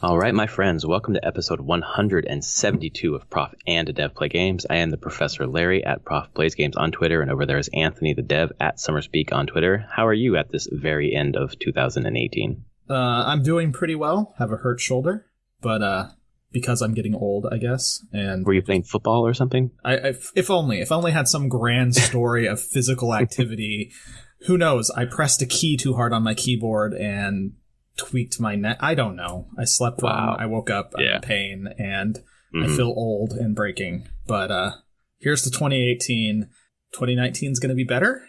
All right, my friends, welcome to episode 172 of Prof and a Dev Play Games. I am the Professor Larry at Prof Plays Games on Twitter, and over there is Anthony the Dev at Summerspeak on Twitter. How are you at this very end of 2018? I'm doing pretty well. Have a hurt shoulder, but because I'm getting old, I guess. And were you playing football or something? If only had some grand story of physical activity. Who knows? I pressed a key too hard on my keyboard and tweaked my neck. I don't know. I slept wrong. I woke up in pain, and I feel old and breaking. But here's to 2018. 2019 is going to be better.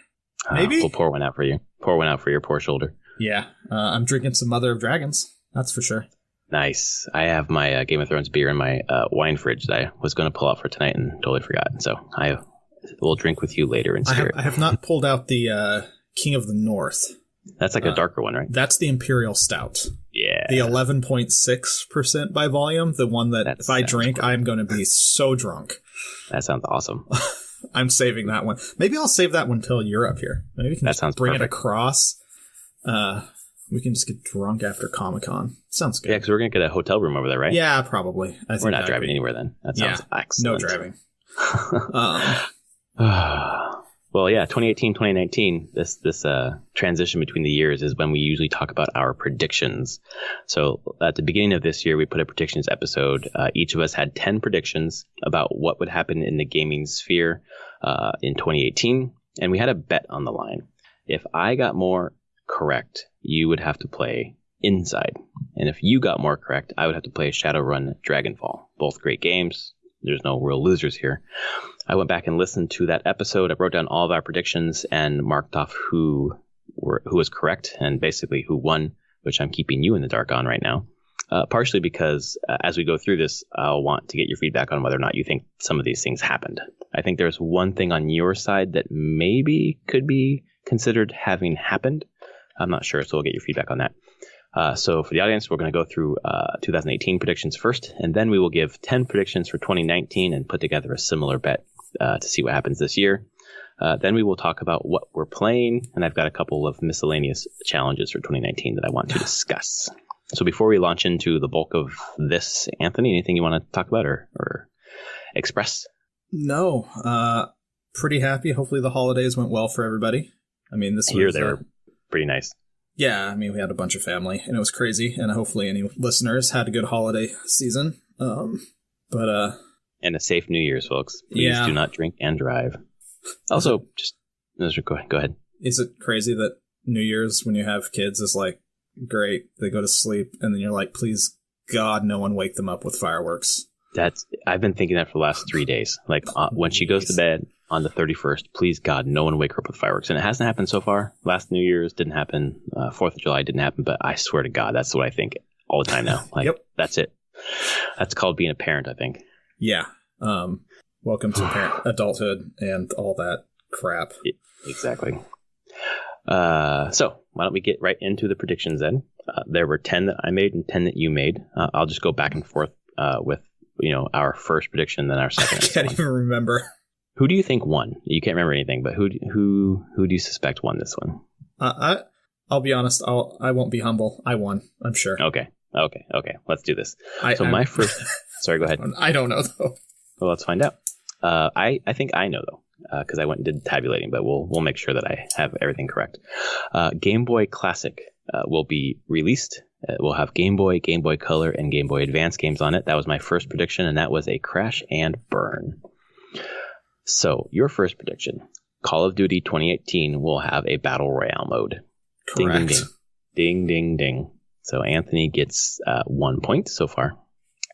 Maybe we'll pour one out for you. Pour one out for your poor shoulder. Yeah, I'm drinking some Mother of Dragons. That's for sure. Nice. I have my Game of Thrones beer in my wine fridge that I was going to pull out for tonight and totally forgot. So I will drink with you later in spirit. I have not pulled out the King of the North. That's like a darker one, right? That's the Imperial Stout. Yeah. The 11.6% by volume. The one that if I drink, I'm going to be so drunk. That sounds awesome. I'm saving that one. Maybe I'll save that one till you're up here. Maybe we can bring it across. We can just get drunk after Comic-Con. Sounds good. Yeah, because we're going to get a hotel room over there, right? Yeah, probably. We're not driving anywhere then. That sounds excellent. No driving. Well, yeah, 2018, 2019, this transition between the years is when we usually talk about our predictions. So at the beginning of this year, we put a predictions episode. Each of us had 10 predictions about what would happen in the gaming sphere in 2018. And we had a bet on the line. If I got more correct, you would have to play Inside. And if you got more correct, I would have to play Shadowrun Dragonfall. Both great games. There's no real losers here. I went back and listened to that episode. I wrote down all of our predictions and marked off who was correct and basically who won, which I'm keeping you in the dark on right now. Partially because as we go through this, I'll want to get your feedback on whether or not you think some of these things happened. I think there's one thing on your side that maybe could be considered having happened. I'm not sure, so we'll get your feedback on that. So for the audience, we're going to go through 2018 predictions first, and then we will give 10 predictions for 2019 and put together a similar bet to see what happens this year. Then we will talk about what we're playing, and I've got a couple of miscellaneous challenges for 2019 that I want to discuss. So before we launch into the bulk of this, Anthony, anything you want to talk about or express? No. Pretty happy. Hopefully the holidays went well for everybody. I mean, this year they were pretty nice. Yeah, I mean, we had a bunch of family, and it was crazy, and hopefully any listeners had a good holiday season. And a safe New Year's, folks. Please do not drink and drive. Also, go ahead. Is it crazy that New Year's, when you have kids, is like, great, they go to sleep, and then you're like, please, God, no one wake them up with fireworks. I've been thinking that for the last 3 days. Like, when she goes to bed on the 31st, please, God, no one wake her up with fireworks. And it hasn't happened so far. Last New Year's didn't happen. 4th of July didn't happen. But I swear to God, that's what I think all the time now. Like, That's it. That's called being a parent, I think. Yeah. Welcome to adulthood and all that crap. Exactly. So why don't we get right into the predictions then? There were 10 that I made and 10 that you made. I'll just go back and forth with our first prediction, then our second. I can't even remember. Who do you think won? You can't remember anything, but who do you suspect won this one? I'll be honest. I won't be humble. I won. I'm sure. Okay. Let's do this. My first. Sorry, go ahead. I don't know though. Well, let's find out. I think I know though, because I went and did tabulating, but we'll make sure that I have everything correct. Game Boy Classic will be released. We'll have Game Boy Color, and Game Boy Advance games on it. That was my first prediction, and that was a crash and burn. So, your first prediction, Call of Duty 2018 will have a Battle Royale mode. Correct. Ding, ding, ding. Ding, ding, ding. So, Anthony gets 1 point so far.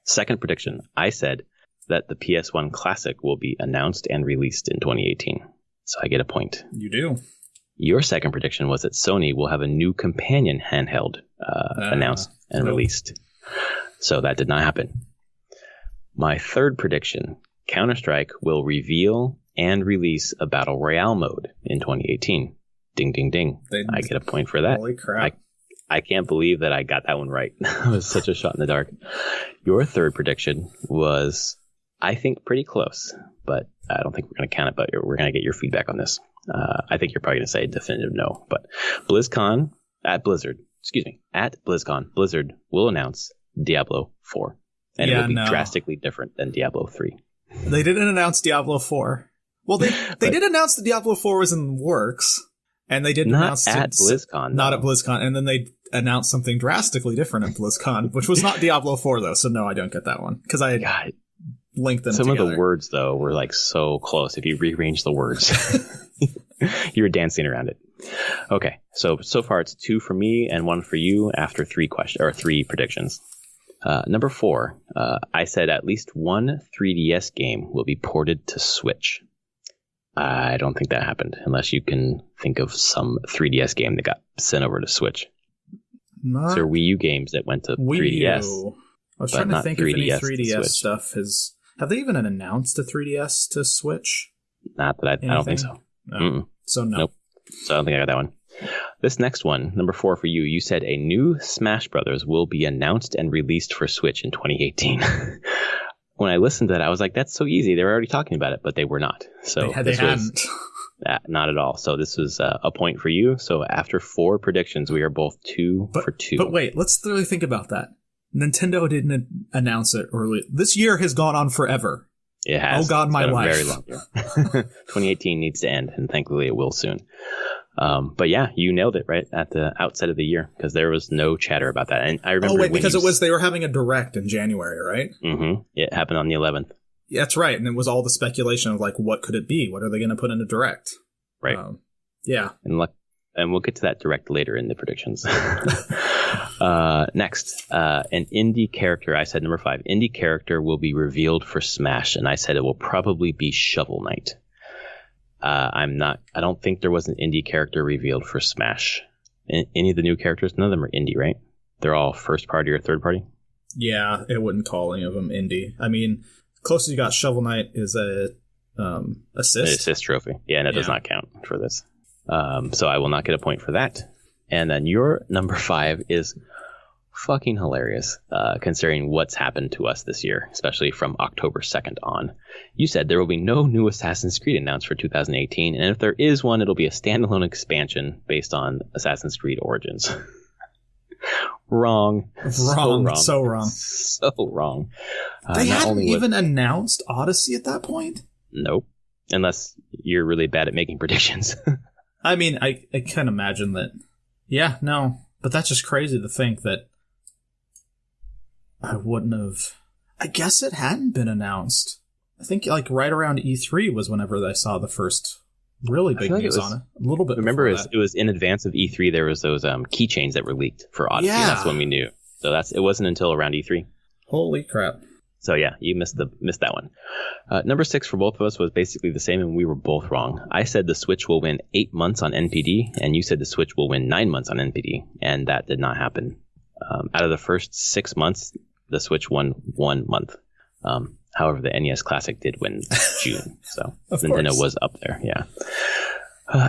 Second prediction, I said that the PS1 Classic will be announced and released in 2018. So, I get a point. You do. Your second prediction was that Sony will have a new companion handheld announced and released. So that did not happen. My third prediction, Counter-Strike will reveal and release a Battle Royale mode in 2018. Ding, ding, ding. I get a point for that. Holy crap. I can't believe that I got that one right. It was such a shot in the dark. Your third prediction was, I think, pretty close, but I don't think we're going to count it, but we're going to get your feedback on this. I think you're probably going to say definitive no, but BlizzCon at BlizzCon, Blizzard will announce Diablo 4. And it will be drastically different than Diablo 3. They didn't announce Diablo 4. Well, they did announce that Diablo 4 was in the works. And they did announce at BlizzCon. Not at BlizzCon. And then they announced something drastically different at BlizzCon, which was not Diablo 4, though. So no, I don't get that one. Because I had linked them together. Some of the words, though, were like so close. If you rearrange the words, you were dancing around it. Okay, so far it's 2 for me and 1 for you after 3 predictions. Number 4, I said at least one 3DS game will be ported to Switch. I don't think that happened, unless you can think of some 3DS game that got sent over to Switch. So Wii U games that went to 3DS. I was trying to think if any 3DS stuff has... Have they even announced a 3DS to Switch? Not that I don't think so. No. So no. Nope. So I don't think I got that one. This next one, number 4 for you, you said a new Smash Brothers will be announced and released for Switch in 2018. When I listened to that, I was like, that's so easy. They were already talking about it, but they were not. So they hadn't. Not at all. So this was a point for you. So after 4 predictions, we are both 2 for 2. But wait, let's really think about that. Nintendo didn't announce it early. This year has gone on forever. It has. Oh God, my life. Very long year. 2018 needs to end, and thankfully it will soon. But yeah, you nailed it right at the outset of the year, because there was no chatter about that. And I remember because they were having a direct in January, right? Mm-hmm. It happened on the 11th. Yeah, that's right. And it was all the speculation of like, what could it be? What are they going to put in a direct? Right. Yeah. And we'll get to that direct later in the predictions. Next, an indie character. I said number 5. Indie character will be revealed for Smash, and I said it will probably be Shovel Knight. I don't think there was an indie character revealed for Smash. Any of the new characters, none of them are indie, right? They're all first party or third party? Yeah, it wouldn't call any of them indie. I mean, closest you got Shovel Knight is a assist. An assist trophy. Yeah, and it does not count for this. So I will not get a point for that. And then your number 5 is fucking hilarious, considering what's happened to us this year, especially from October 2nd on. You said there will be no new Assassin's Creed announced for 2018, and if there is one, it'll be a standalone expansion based on Assassin's Creed Origins. Wrong. So wrong. So wrong. They hadn't even announced Odyssey at that point? Nope. Unless you're really bad at making predictions. I mean, I can imagine that. Yeah, no. But that's just crazy to think that I wouldn't have... I guess it hadn't been announced. I think like right around E3 was whenever I saw the first really big news on it. A little bit. Remember, it was in advance of E3. There was those keychains that were leaked for Odyssey. Yeah. That's when we knew. So it wasn't until around E3. Holy crap! So yeah, you missed that one. Number 6 for both of us was basically the same, and we were both wrong. I said the Switch will win 8 months on NPD, and you said the Switch will win 9 months on NPD, and that did not happen. Out of the first 6 months, the Switch won 1 month. However, the NES Classic did win June, so Nintendo was up there. Yeah.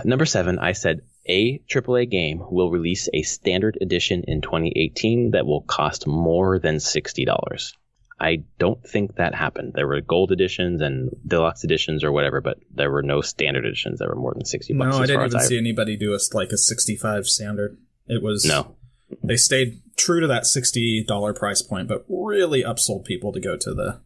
Number 7, I said a AAA game will release a standard edition in 2018 that will cost more than $60. I don't think that happened. There were gold editions and deluxe editions or whatever, but there were no standard editions that were more than $60. No, I didn't even see anybody do a 65 standard. It was no. They stayed true to that $60 price point, but really upsold people to go to the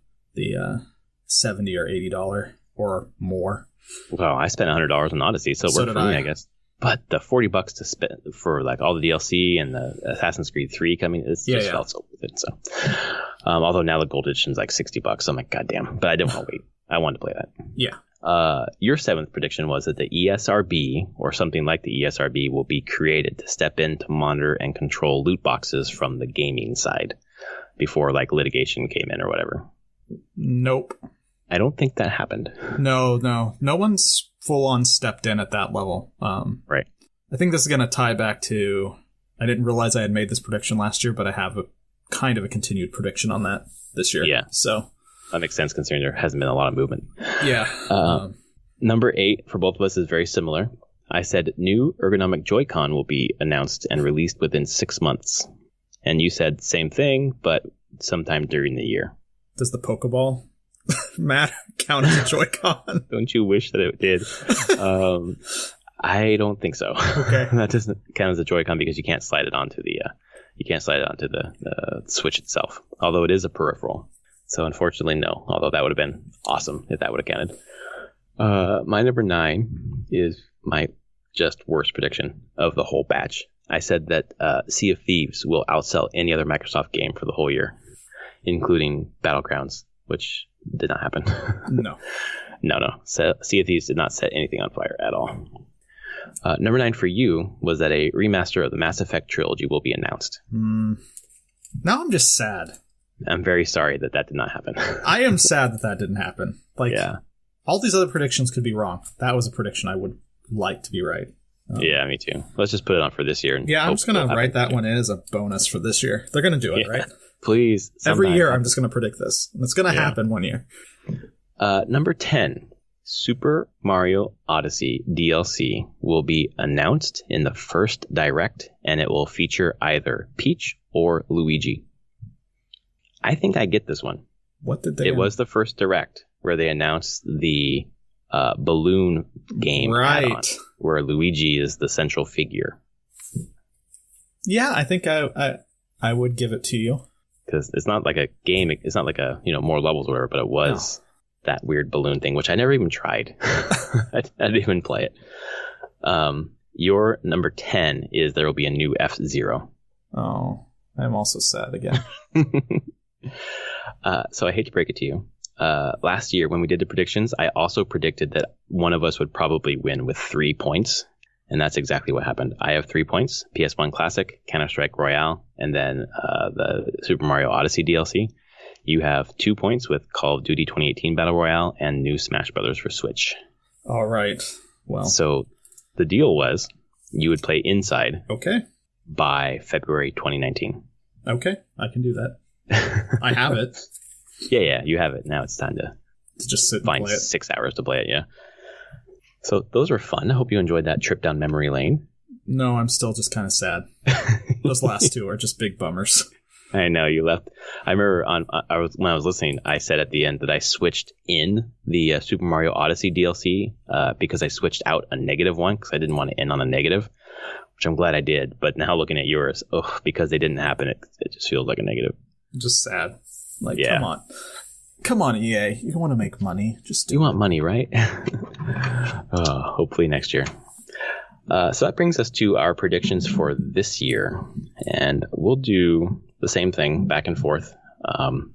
$70 or $80 or more. Well, I spent $100 on Odyssey, so it worked for me, I guess. But the $40 to spend for like all the DLC and the Assassin's Creed 3 coming, it just felt so worth it. So, although now the gold edition is like $60, I'm like, goddamn! But I didn't want to wait. I wanted to play that. Yeah. Your 7th prediction was that the ESRB or something like the ESRB will be created to step in to monitor and control loot boxes from the gaming side before like litigation came in or whatever. Nope. I don't think that happened. No one's full on stepped in at that level. Right. I think this is going to tie back to, I didn't realize I had made this prediction last year, but I have a kind of a continued prediction on that this year. Yeah. So that makes sense considering there hasn't been a lot of movement. Yeah. Number 8 for both of us is very similar. I said new ergonomic Joy-Con will be announced and released within 6 months. And you said same thing, but sometime during the year. Does the Pokeball count as a Joy-Con? Don't you wish that it did? I don't think so. Okay. That doesn't count as a Joy-Con because you can't slide it onto the You can't slide it onto the Switch itself, although it is a peripheral. So unfortunately, no. Although that would have been awesome if that would have counted. My number 9 is my just worst prediction of the whole batch. I said that Sea of Thieves will outsell any other Microsoft game for the whole year, including Battlegrounds, which did not happen. No. No. Sea of Thieves did not set anything on fire at all. Number 9 for you was that a remaster of the Mass Effect trilogy will be announced. Now I'm just sad. I'm very sorry that did not happen. I am sad that didn't happen. All these other predictions could be wrong. That was a prediction I would like to be right. Yeah, me too. Let's just put it on for this year. And I'm just going to write that one in as a bonus for this year. They're going to do it, right? Please. Every year I'm just going to predict this. And it's going to happen one year. Number 10, Super Mario Odyssey DLC will be announced in the first Direct, and it will feature either Peach or Luigi. I think I get this one. What did they? It was the first Direct where they announced the balloon game add-on, where Luigi is the central figure. Yeah, I think I would give it to you. Because it's not like a game, it's not like a more levels or whatever, but it was that weird balloon thing, which I never even tried. I didn't even play it. Your number 10 is there will be a new F-Zero. Oh, I'm also sad again. So I hate to break it to you. Last year when we did the predictions, I also predicted that one of us would probably win with 3 points. And that's exactly what happened. I have 3 points, PS1 Classic, Counter-Strike Royale, and then the Super Mario Odyssey DLC. You have 2 points with Call of Duty 2018 Battle Royale and new Smash Brothers for Switch. All right. Well, so the deal was you would play Inside. Okay. By February 2019. Okay, I can do that. I have it. Yeah, you have it. Now it's time to just sit and find play it. 6 hours to play it, yeah. So those were fun. I hope you enjoyed that trip down memory lane. No, I'm still just kind of sad. Those last 2 are just big bummers. I know, you left. I remember when I was listening, I said at the end that I switched in the Super Mario Odyssey DLC because I switched out a negative one because I didn't want to end on a negative, which I'm glad I did. But now looking at yours, because they didn't happen, it just feels like a negative. Just sad. Come on, EA. You don't want to make money. You want money, right? Hopefully next year. So that brings us to our predictions for this year. And we'll do the same thing back and forth.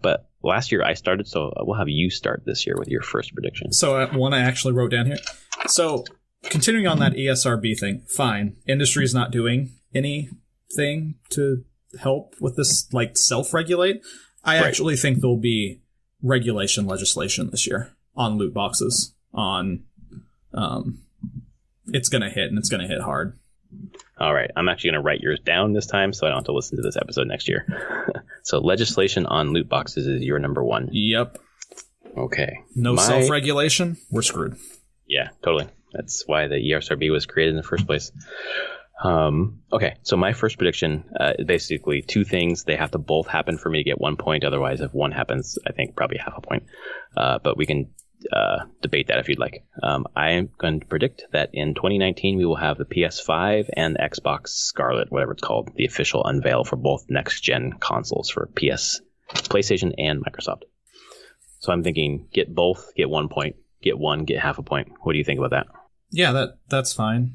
But last year I started, so we'll have you start this year with your first prediction. So one I actually wrote down here. So continuing on that ESRB thing, fine. Industry's not doing anything to help with this, self-regulate. I actually think there'll be legislation this year on loot boxes. It's going to hit, and it's going to hit hard. All right. I'm actually going to write yours down this time so I don't have to listen to this episode next year. So legislation on loot boxes is your number 1. Yep. Okay. No self-regulation? We're screwed. Yeah, totally. That's why the ESRB was created in the first place. Okay, so my first prediction is basically 2 things. They have to both happen for me to get 1 point. Otherwise, if one happens, I think probably half a point. But we can debate that if you'd like. I am going to predict that in 2019, we will have the PS5 and the Xbox Scarlet, whatever it's called, the official unveil for both next-gen consoles for PlayStation and Microsoft. So I'm thinking get both, get 1 point, get one, get half a point. What do you think about that? Yeah, that's fine.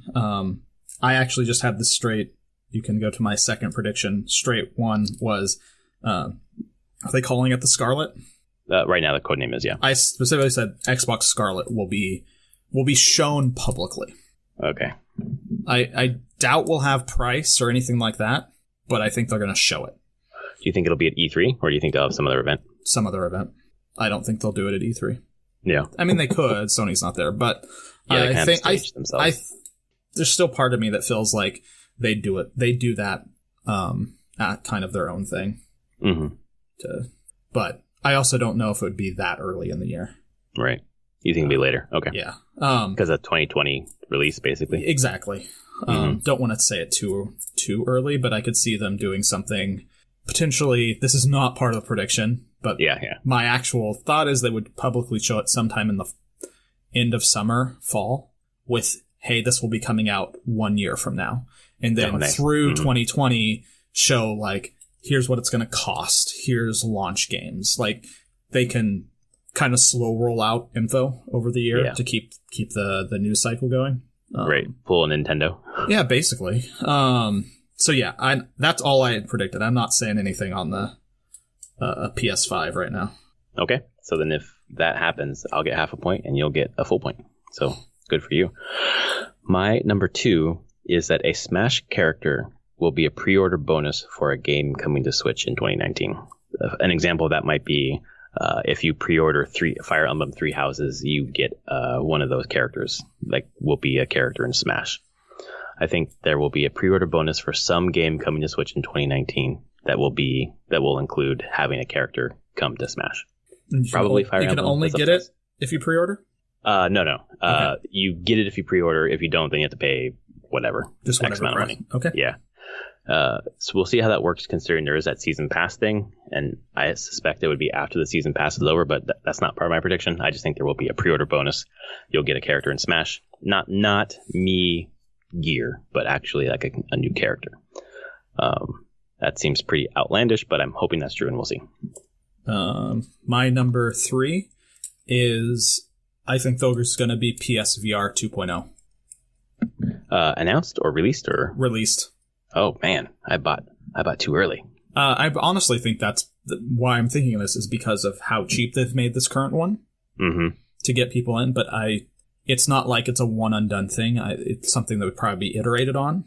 I actually just had this straight. You can go to my second prediction. Straight one was, are they calling it the Scarlet? Right now, the codename is, yeah. I specifically said Xbox Scarlet will be shown publicly. Okay. I doubt we'll have price or anything like that, but I think they're going to show it. Do you think it'll be at E3, or do you think they'll have some other event? Some other event. I don't think they'll do it at E3. Yeah. I mean, they could. Sony's not there, but yeah, I think there's still part of me that feels like they do it. They do that at kind of their own thing. Mm-hmm. But I also don't know if it would be that early in the year. Right. You think it'd be later? Okay. Yeah. Because of 2020 release, basically. Exactly. Don't want to say it too early, but I could see them doing something potentially. This is not part of the prediction, but my actual thought is they would publicly show it sometime in the end of summer, fall, with, hey, this will be coming out 1 year from now. And then through 2020, show like, here's what it's going to cost. Here's launch games. Like they can kind of slow roll out info over the year to keep the news cycle going. Right. Pull a Nintendo. Yeah, basically. So yeah, that's all I had predicted. I'm not saying anything on the PS5 right now. Okay. So then if that happens, I'll get half a point and you'll get a full point. So good for you. My number 2 is that a Smash character will be a pre-order bonus for a game coming to Switch in 2019. An example of that might be if you pre-order Fire Emblem Three Houses, you get one of those characters, like will be a character in Smash. I think there will be a pre-order bonus for some game coming to Switch in 2019 that will include having a character come to Smash. Probably Fire Emblem. You can only get it if you pre-order? No. Okay. You get it if you pre-order. If you don't, then you have to pay whatever. Just whatever X amount of money. Okay. Yeah. So we'll see how that works, considering there is that season pass thing, and I suspect it would be after the season pass is over, but that's not part of my prediction. I just think there will be a pre-order bonus. You'll get a character in Smash, not me gear, but actually like a new character. That seems pretty outlandish, but I'm hoping that's true, and we'll see. My number 3 is I think there's going to be PSVR 2.0. Announced or released or released? Oh man, I bought too early. I honestly think that's why I'm thinking of this is because of how cheap they've made this current one to get people in. But it's not like it's a one undone thing. It's something that would probably be iterated on.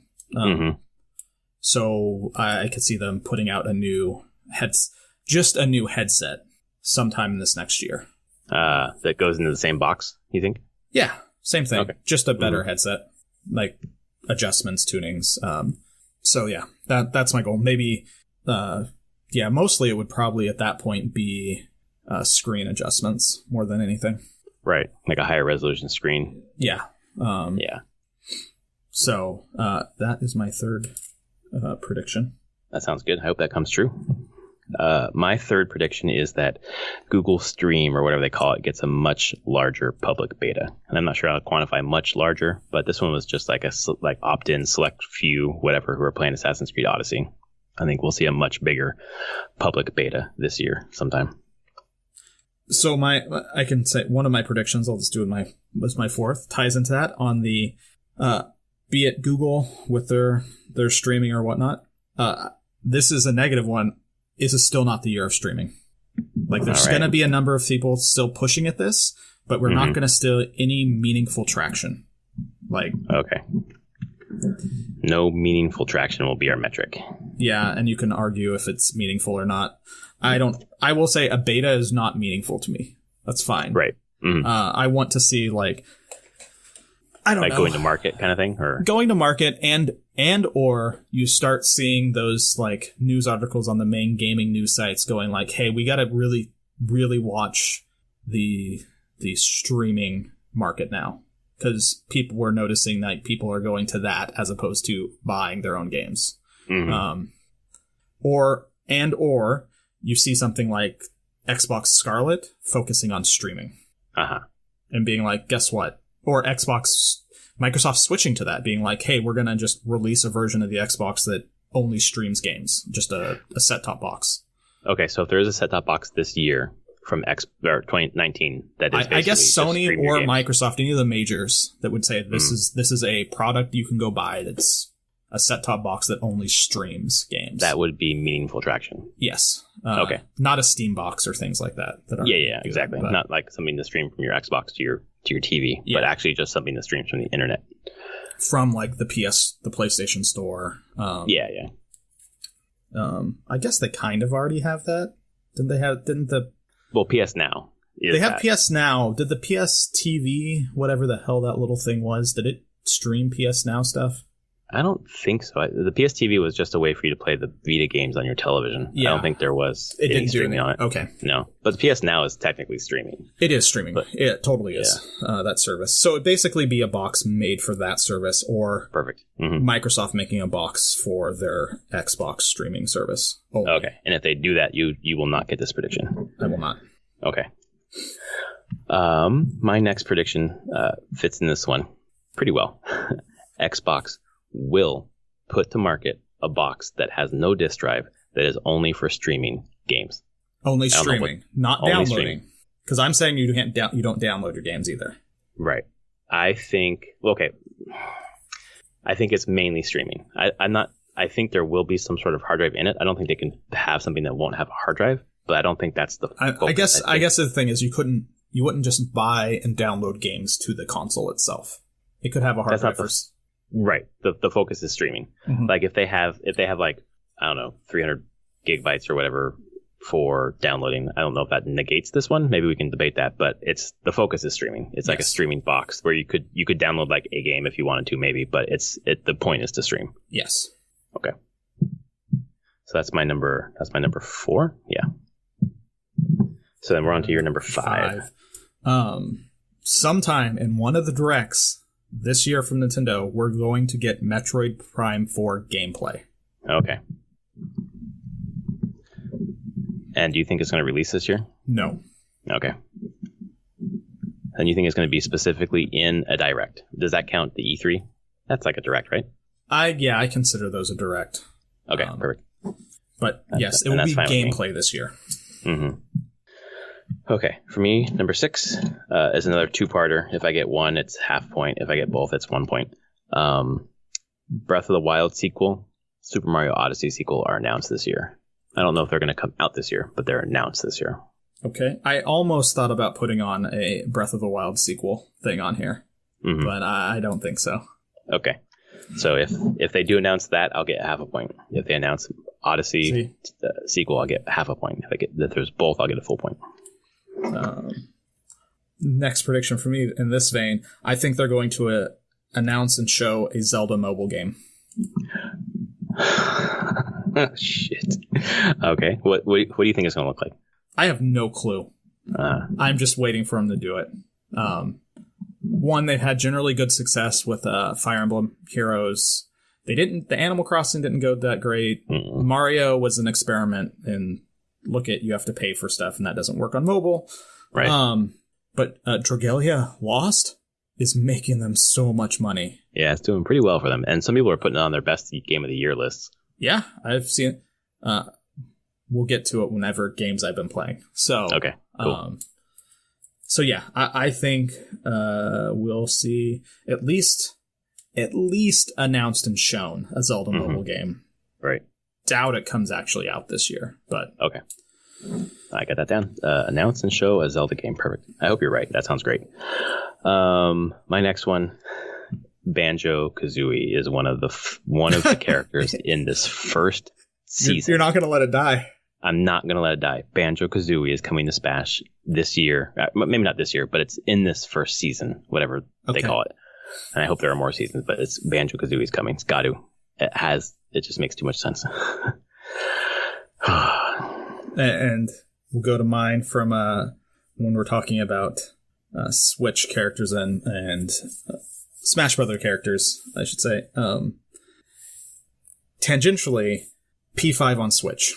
So I could see them putting out a new headset sometime this next year. That goes into the same box, you think? Yeah, same thing. Okay. Just a better headset, like adjustments, tunings. So yeah, that's my goal. Maybe, mostly it would probably at that point be screen adjustments more than anything. Right, like a higher resolution screen. Yeah. Yeah. So that is my third prediction. That sounds good. I hope that comes true. My third prediction is that Google Stream, or whatever they call it, gets a much larger public beta. And I'm not sure how to quantify much larger, but this one was just like opt-in select few, whatever, who are playing Assassin's Creed Odyssey. I think we'll see a much bigger public beta this year sometime. So I can say one of my predictions, I'll just do it was my fourth, ties into that on the, be it Google with their streaming or whatnot. This is a negative one. This is still not the year of streaming. Like there's going to be a number of people still pushing at this, but we're not going to still any meaningful traction. Like, okay. No meaningful traction will be our metric. Yeah. And you can argue if it's meaningful or not. I will say a beta is not meaningful to me. That's fine. Right. Mm-hmm. I want to see I don't know. Going to market kind of thing, or going to market and or you start seeing those like news articles on the main gaming news sites going like, hey, we got to really, really watch the streaming market now, because people were noticing that people are going to that as opposed to buying their own games. Mm-hmm. Or you see something like Xbox Scarlet focusing on streaming and being like, guess what? Or Microsoft switching to that, being like, hey, we're going to just release a version of the Xbox that only streams games, just a set-top box. Okay, so if there is a set-top box this year from 2019, that is I guess Sony or games. Microsoft, any of the majors that would say this is a product you can go buy that's a set-top box that only streams games. That would be meaningful traction. Yes. Okay. Not a Steam box or things like that. Yeah, exactly. That, not like something to stream from your Xbox to your TV, but actually just something that streams from the internet. From like the PlayStation Store. Yeah. I guess they kind of already have that. Well, PS Now. They have PS Now. Did the PS TV, whatever the hell that little thing was, did it stream PS Now stuff? I don't think so. The PS TV was just a way for you to play the Vita games on your television. Yeah. I don't think there was any streaming on it. Okay. No. But the PS Now is technically streaming. It is streaming. But, it totally is, that service. So it'd basically be a box made for that service, or perfect. Microsoft making a box for their Xbox streaming service. Only. Okay. And if they do that, you will not get this prediction. I will not. Okay. My next prediction fits in this one pretty well. Xbox will put to market a box that has no disk drive that is only for streaming games. Only streaming, not downloading. Because I'm saying you don't download your games either. Right. I think it's mainly streaming. I think there will be some sort of hard drive in it. I don't think they can have something that won't have a hard drive, but I don't think that's the focus. I guess the thing is you wouldn't just buy and download games to the console itself. It could have a hard drive first. Right. The focus is streaming. Mm-hmm. Like if they have like, I don't know, 300 gigabytes or whatever for downloading. I don't know if that negates this one. Maybe we can debate that, but the focus is streaming. It's like a streaming box where you could download like a game if you wanted to, maybe, but the point is to stream. Yes. Okay. So that's my number 4. Yeah. So then we're on to your number 5. Sometime in one of the directs this year from Nintendo, we're going to get Metroid Prime 4 gameplay. Okay. And do you think it's going to release this year? No. Okay. And you think it's going to be specifically in a direct? Does that count the E3? That's like a direct, right? I consider those a direct. Okay, perfect. But yes, it will be gameplay this year. Mm-hmm. Okay, for me, number 6 is another 2-parter. If I get one, it's half point. If I get both, it's 1 point. Breath of the Wild sequel, Super Mario Odyssey sequel are announced this year. I don't know if they're going to come out this year, but they're announced this year. Okay. I almost thought about putting on a Breath of the Wild sequel thing on here, but I don't think so. Okay. So if they do announce that, I'll get half a point. If they announce Odyssey sequel, I'll get half a point. If there's both, I'll get a full point. Next prediction for me in this vein, I think they're going to announce and show a Zelda mobile game. Oh, shit. Okay. What do you think it's going to look like? I have no clue. I'm just waiting for them to do it. One, they've had generally good success with Fire Emblem Heroes. The Animal Crossing didn't go that great. Mm-mm. Mario was an experiment, and you have to pay for stuff, and that doesn't work on mobile. Right. But Dragalia Lost is making them so much money. Yeah, it's doing pretty well for them. And some people are putting it on their best game of the year lists. Yeah, I've seen it. We'll get to it whenever games I've been playing. So, okay, cool. So yeah, I think we'll see at least announced and shown a Zelda mobile game. Right. Doubt it comes actually out this year, but okay. I got that down. Announce and show a Zelda game. Perfect. I hope you're right. That sounds great. My next one, Banjo-Kazooie, is one of the characters in this first season. You're not going to let it die. I'm not going to let it die. Banjo-Kazooie is coming to Smash this year. Maybe not this year, but it's in this first season, whatever they call it. And I hope there are more seasons, but it's Banjo-Kazooie is coming. It's got to. It just makes too much sense. And we'll go to mine from when we're talking about Switch characters and Smash Brother characters, I should say. Tangentially, P5 on Switch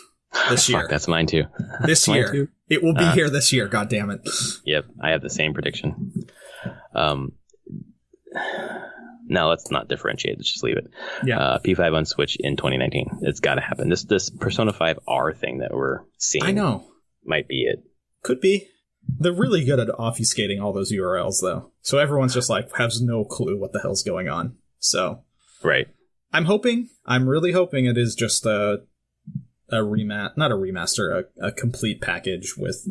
this year. Fuck, that's mine too. This year. Too. It will be here this year, God damn it. Yep, I have the same prediction. Now let's not differentiate. Let's just leave it. Yeah. P5 on Switch in 2019. It's got to happen. This Persona 5R thing that we're seeing. I know. Might be it. Could be. They're really good at obfuscating all those URLs, though. So everyone's just has no clue what the hell's going on. So. Right. I'm really hoping it is just not a remaster, a complete package with.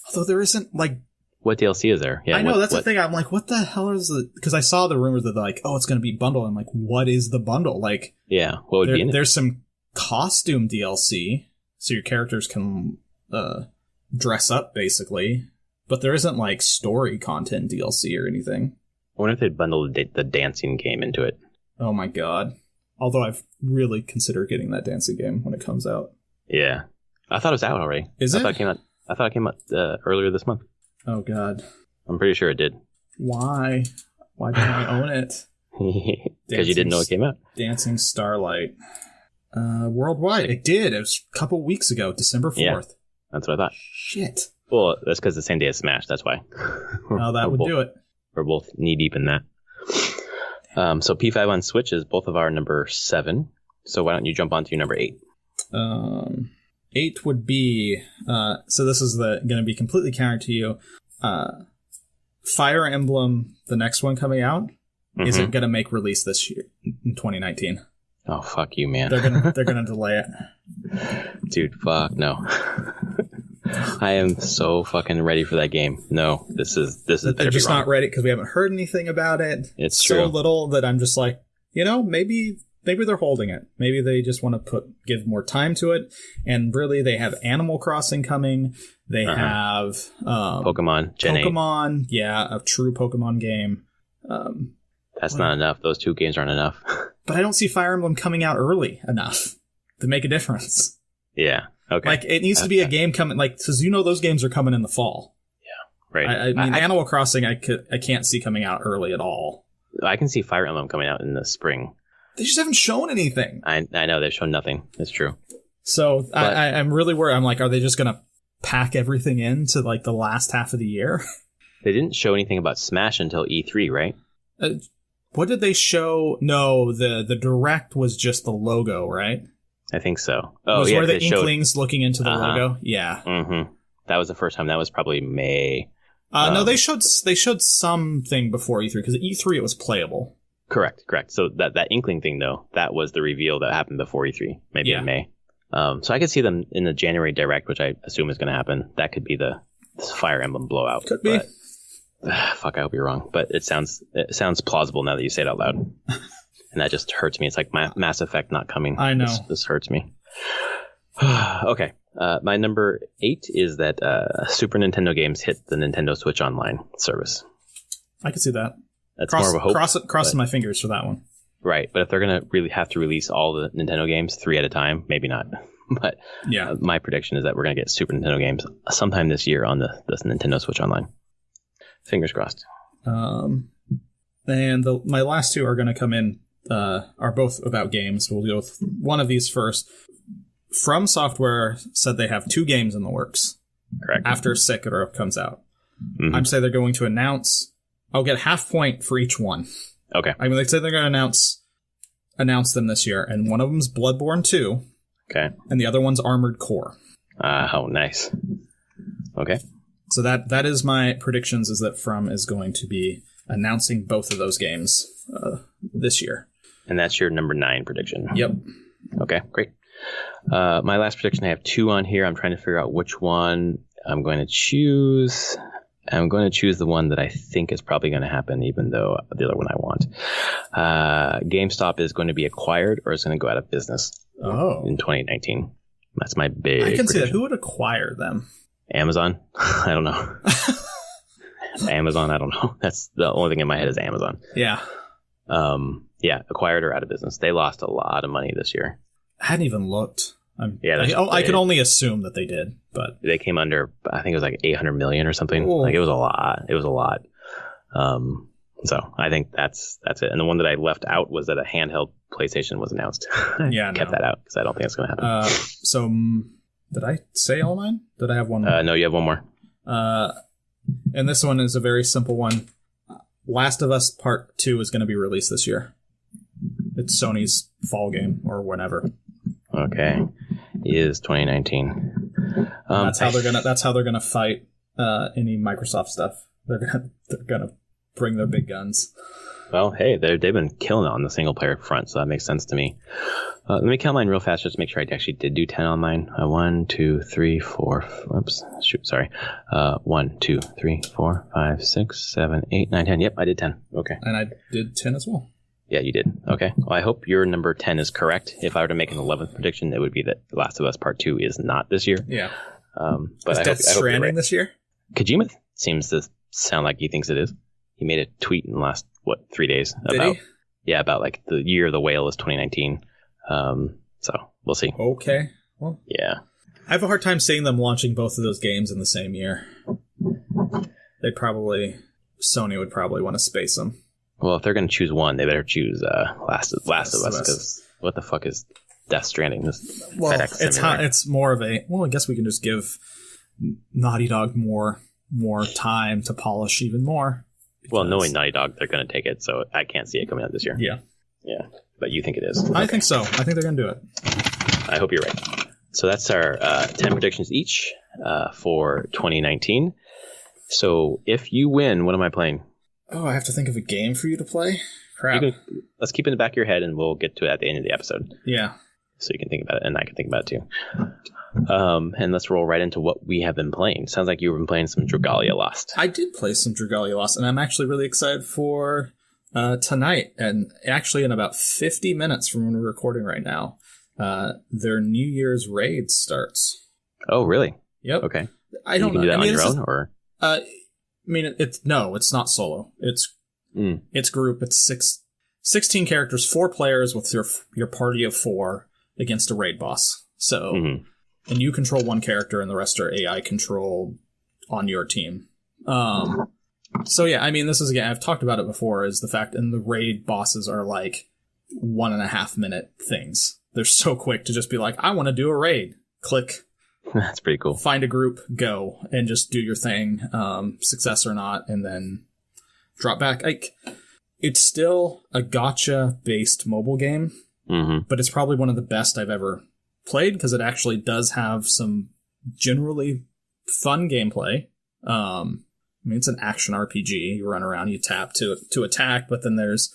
Although there isn't What DLC is there? Yeah, I know, that's the thing. I'm like, what the hell is the... Because I saw the rumors that they're like, oh, it's going to be bundled. I'm like, what is the bundle? Yeah, what would be in it? There's some costume DLC, so your characters can dress up, basically. But there isn't, story content DLC or anything. I wonder if they'd bundle the dancing game into it. Oh, my God. Although I've really considered getting that dancing game when it comes out. Yeah. I thought it was out already. Is it? I thought it came out earlier this month. Oh, God. I'm pretty sure it did. Why? Why didn't I own it? Because you didn't know it came out. Dancing Starlight. Worldwide. It did. It was a couple weeks ago, December 4th. Yeah, that's what I thought. Shit. Well, that's because the same day as Smash. That's why. Oh, that would do it. We're both knee-deep in that. So P5 on Switch is both of our number 7. So why don't you jump on to your number 8? 8 would be, so this is going to be completely counter to you. Fire Emblem, the next one coming out, isn't going to make release this year in 2019. Oh, fuck you, man. They're gonna delay it. Dude, fuck no. I am so fucking ready for that game. No, this is. They're just not ready because we haven't heard anything about it. It's so true. little that I'm just like, maybe they're holding it. Maybe they just want to give more time to it. And really, they have Animal Crossing coming. They have Pokemon. Gen 8. Pokemon, yeah, a true Pokemon game. That's not enough. Those 2 games aren't enough. But I don't see Fire Emblem coming out early enough to make a difference. Yeah. Okay. Like, it needs to be a game coming, like, because those games are coming in the fall. Yeah. Right. I mean, Animal Crossing, I can't see coming out early at all. I can see Fire Emblem coming out in the spring. They just haven't shown anything. I know they've shown nothing. It's true. So I'm really worried. I'm like, are they just gonna pack everything into like the last half of the year? They didn't show anything about Smash until E3, right? What did they show? No, the Direct was just the logo, right? I think so. Oh, was yeah. where the Inklings looking into the logo. Yeah. Mm-hmm. That was the first time. That was probably May. No, they showed something before E3 because at E3 it was playable. Correct. So that Inkling thing, though, that was the reveal that happened before E3, maybe in May. So I could see them in the January Direct, which I assume is going to happen. That could be the Fire Emblem blowout. Could be. But, fuck, I hope you're wrong. But it sounds plausible now that you say it out loud. And that just hurts me. It's like Mass Effect not coming. I know. This hurts me. Okay. My number 8 is that Super Nintendo games hit the Nintendo Switch Online service. I can see that. That's more of a hope. Crossing my fingers for that one. Right, but if they're going to really have to release all the Nintendo games 3 at a time, maybe not. But yeah, my prediction is that we're going to get Super Nintendo games sometime this year on the Nintendo Switch Online. Fingers crossed. And my last 2 are going to come in, are both about games. We'll go with one of these first. From Software said they have 2 games in the works. Correct. After Sekiro comes out. Mm-hmm. I'm saying they're going to announce... I'll get half point for each one. Okay. I mean, they say they're going to announce them this year, and one of them's Bloodborne 2. Okay. And the other one's Armored Core. Oh, nice. Okay. So that is my predictions, is that From is going to be announcing both of those games this year. And that's your number 9 prediction. Yep. Okay, great. My last prediction, I have 2 on here. I'm trying to figure out which one I'm going to choose. I'm going to choose the one that I think is probably going to happen, even though the other one I want. GameStop is going to be acquired or is going to go out of business in 2019. That's my big I can prediction. see that. Who would acquire them? Amazon? I don't know. Amazon? I don't know. That's the only thing in my head is Amazon. Yeah. Yeah, acquired or out of business. They lost a lot of money this year. I hadn't even looked. I could only assume that they did, but they came under, I think it was like 800 million or something. Ooh. Like it was a lot. So I think that's it. And the one that I left out was that a handheld PlayStation was announced. Yeah, kept that out because I don't think it's going to happen. So did I say all mine? Did I have one more? No, you have one more. And this one is a very simple one. Last of Us Part 2 is going to be released this year. It's Sony's fall game or whatever. Okay, is 2019. That's how they're gonna fight any Microsoft stuff. They're gonna bring their big guns. Well, hey, they've been killing it on the single player front, so that makes sense to me. Let me count mine real fast just to make sure I actually did do 10 on mine. 1, 2, 3, 4. Oops, shoot, sorry. 1, 2, 3, 4, 5, 6, 7, 8, 9, 10. Yep, I did 10. Okay. And I did 10 as well. Yeah, you did. Okay. Well, I hope your number 10 is correct. If I were to make an 11th prediction, it would be that Last of Us Part 2 is not this year. Yeah. But is Death Stranding this year? Kojima seems to sound like he thinks it is. He made a tweet in the last, 3 days? Did he? Yeah, about like the year of the whale is 2019. So we'll see. Okay. Well, yeah. I have a hard time seeing them launching both of those games in the same year. Sony would probably want to space them. Well, if they're going to choose one, they better choose Last of Us, because what the fuck is Death Stranding? It's more of a... Well, I guess we can just give Naughty Dog more time to polish even more. Well, knowing Naughty Dog, they're going to take it, so I can't see it coming out this year. Yeah. Yeah. but you think it is. I think so. I think they're going to do it. I hope you're right. So that's our 10 predictions each for 2019. So if you win, what am I playing? Oh, I have to think of a game for you to play? Crap. Let's keep it in the back of your head, and we'll get to it at the end of the episode. Yeah. So you can think about it, and I can think about it too. And let's roll right into what we have been playing. Sounds like you've been playing some Dragalia Lost. I did play some Dragalia Lost, and I'm actually really excited for tonight. And actually, in about 50 minutes from when we're recording right now, their New Year's raid starts. Oh, really? Yep. Okay. I don't know. You can do that on your own, or? I mean, it's not solo. It's group. It's 16 characters, 4 players with your party of 4 against a raid boss. So, and you control one character, and the rest are AI controlled on your team. So yeah, I mean, this is, again, I've talked about it before, is the fact, and the raid bosses are like 1.5 minute things. They're so quick to just be like, I want to do a raid. Click. That's pretty cool. Find a group, go, and just do your thing, success or not, and then drop back. It's still a gacha-based mobile game, but it's probably one of the best I've ever played, because it actually does have some generally fun gameplay. I mean, it's an action RPG. You run around, you tap to attack, but then there's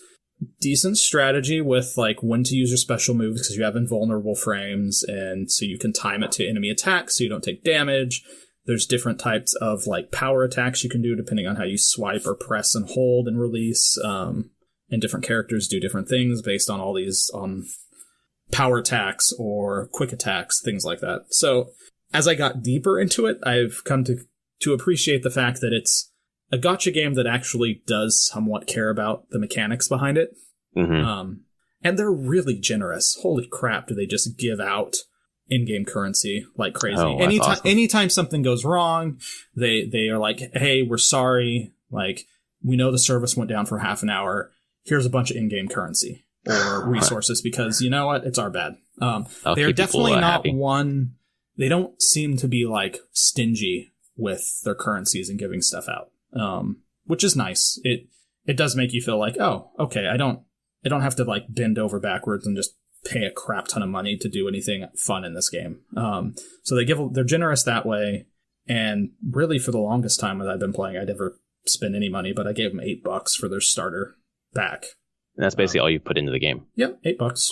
decent strategy with like when to use your special moves, because you have invulnerable frames, and so you can time it to enemy attacks so you don't take damage. There's different types of like power attacks you can do depending on how you swipe or press and hold and release. And different characters do different things based on all these power attacks or quick attacks, things like that. So as I got deeper into it, I've come to appreciate the fact that it's a gacha game that actually does somewhat care about the mechanics behind it. And they're really generous. Holy crap, do they just give out in-game currency like crazy. Oh, anytime something goes wrong, they are like, hey, we're sorry. Like, we know the service went down for half an hour. Here's a bunch of in-game currency or resources because, you know what? It's our bad. They're definitely not one... They don't seem to be, like, stingy with their currencies and giving stuff out. Which is nice. It does make you feel like, oh, okay, I don't have to like bend over backwards and just pay a crap ton of money to do anything fun in this game. So they're generous that way. And really, for the longest time that I've been playing, I never spend any money, but I gave them $8 for their starter pack. And that's basically all you put into the game. Yep, $8.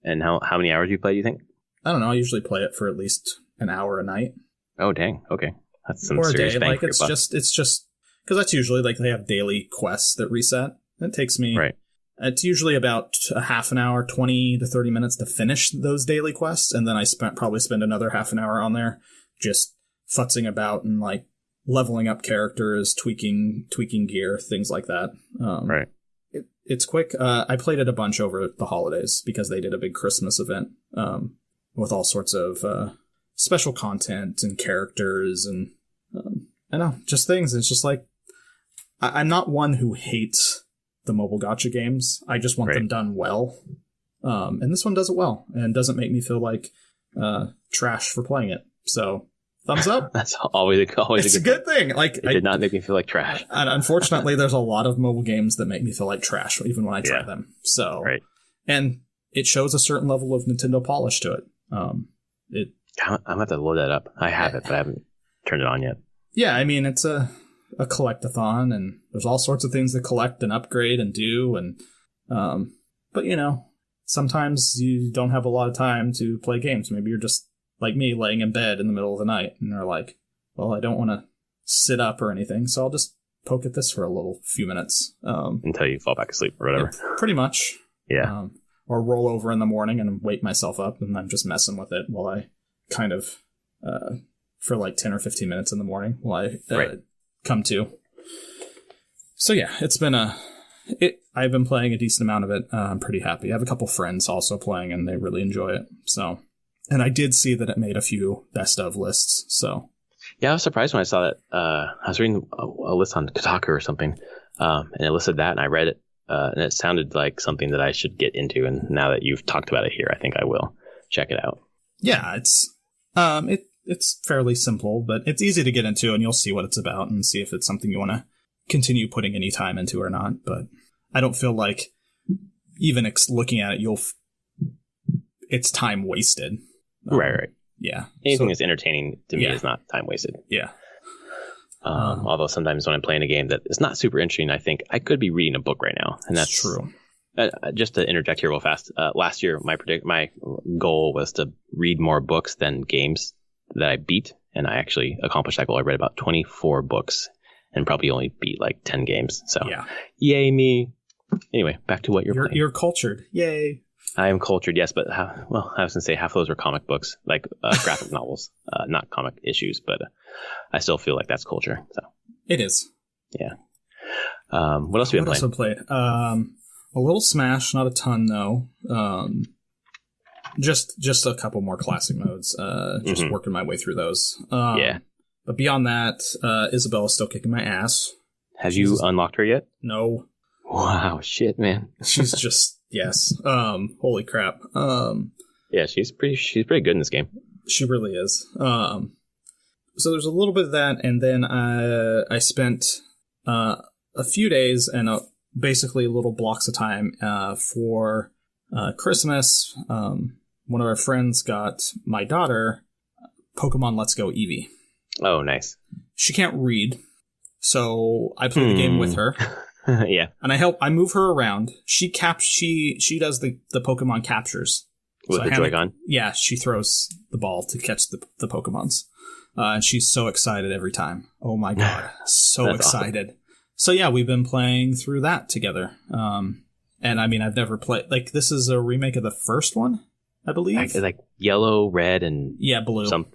And how many hours you play? Do you think? I don't know. I usually play it for at least an hour a night. Oh, dang. Okay, that's some or serious a day. bang Like for your buck. it's just because that's usually like they have daily quests that reset. It takes me. Right. It's usually about a half an hour, 20 to 30 minutes to finish those daily quests, and then I probably spend another half an hour on there just futzing about and like leveling up characters, tweaking gear, things like that. Right. It's quick. I played it a bunch over the holidays because they did a big Christmas event with all sorts of special content and characters and I know, just things. It's just like I'm not one who hates the mobile gacha games. I just want them done well. And this one does it well and doesn't make me feel like trash for playing it. So thumbs up. That's always it's a good thing. Like, it did not make me feel like trash. And unfortunately, there's a lot of mobile games that make me feel like trash, even when I try them. So, and it shows a certain level of Nintendo polish to it. I'm gonna have to load that up. I have it, but I haven't turned it on yet. Yeah, I mean, it's a collect-a-thon, and there's all sorts of things to collect and upgrade and do, and but you know, sometimes you don't have a lot of time to play games. Maybe you're just like me, laying in bed in the middle of the night, and they're like, well, I don't want to sit up or anything, so I'll just poke at this for a few minutes. Until you fall back asleep or whatever. Yeah, pretty much. Yeah. Or roll over in the morning and wake myself up, and I'm just messing with it while I kind of, for like 10 or 15 minutes in the morning while I come to. So yeah, it's been I've been playing a decent amount of it. I'm pretty happy. I have a couple friends also playing, and they really enjoy it. So, and I did see that it made a few best of lists. So, yeah, I was surprised when I saw that. I was reading a list on Kotaku or something, and it listed that, and I read it, and it sounded like something that I should get into. And now that you've talked about it here, I think I will check it out. Yeah, it's fairly simple, but it's easy to get into, and you'll see what it's about and see if it's something you want to continue putting any time into or not. But I don't feel like even looking at it, it's time wasted. Right. Yeah. Anything that's entertaining to me is not time wasted. Yeah. Although sometimes when I'm playing a game that is not super interesting, I think I could be reading a book right now, and that's true. Just to interject here real fast, last year my goal was to read more books than games that I beat, and I actually accomplished that goal. I read about 24 books and probably only beat like 10 games. So yay me. Anyway, back to what you're playing. You're cultured. Yay. I am cultured, yes, but I was going to say half of those are comic books, like graphic novels, not comic issues, but I still feel like that's culture. So it is. Yeah. What else have you been playing? A little Smash, not a ton though. Just a couple more classic modes. Just working my way through those. But beyond that, Isabella's still kicking my ass. Have you unlocked her yet? No. Wow, shit, man. She's just yes. Holy crap. Yeah, she's pretty good in this game. She really is. So there's a little bit of that, and then I spent a few days and basically little blocks of time for Christmas. One of our friends got my daughter Pokemon Let's Go Eevee. Oh, nice. She can't read, so I play the game with her. Yeah. And I move her around. She does the Pokemon captures. With the Joy-Con? Yeah, she throws the ball to catch the Pokemons. And she's so excited every time. Oh my god. So excited. Awesome. So yeah, we've been playing through that together. And I mean, I've never played, like, this is a remake of the first one, I believe. Like yellow, red, and blue.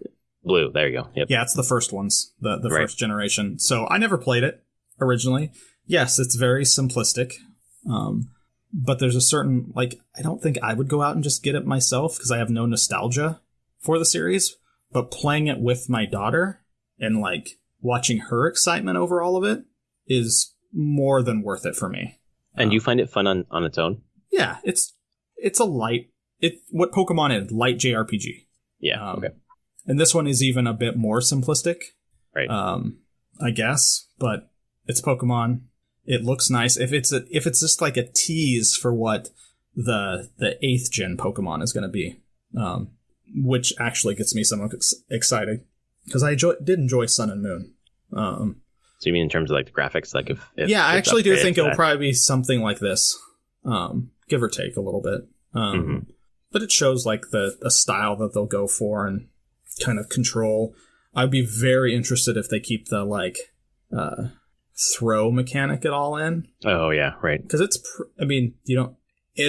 Blue, there you go. Yep. Yeah, it's the first ones, the first generation. So I never played it originally. Yes, it's very simplistic. But there's a certain, like, I don't think I would go out and just get it myself because I have no nostalgia for the series. But playing it with my daughter and, like, watching her excitement over all of it is more than worth it for me. And you find it fun on its own? Yeah, it's a what Pokemon is, light JRPG. Yeah, okay. And this one is even a bit more simplistic. Right. I guess, but it's Pokemon. It looks nice. If it's just like a tease for what the 8th gen Pokemon is going to be, which actually gets me somewhat excited because I did enjoy Sun and Moon. So you mean in terms of like the graphics, like if I actually do think it'll probably be something like this, give or take a little bit. But it shows like a style that they'll go for and kind of control. I'd be very interested if they keep the like throw mechanic at all in. Oh yeah, right. Because in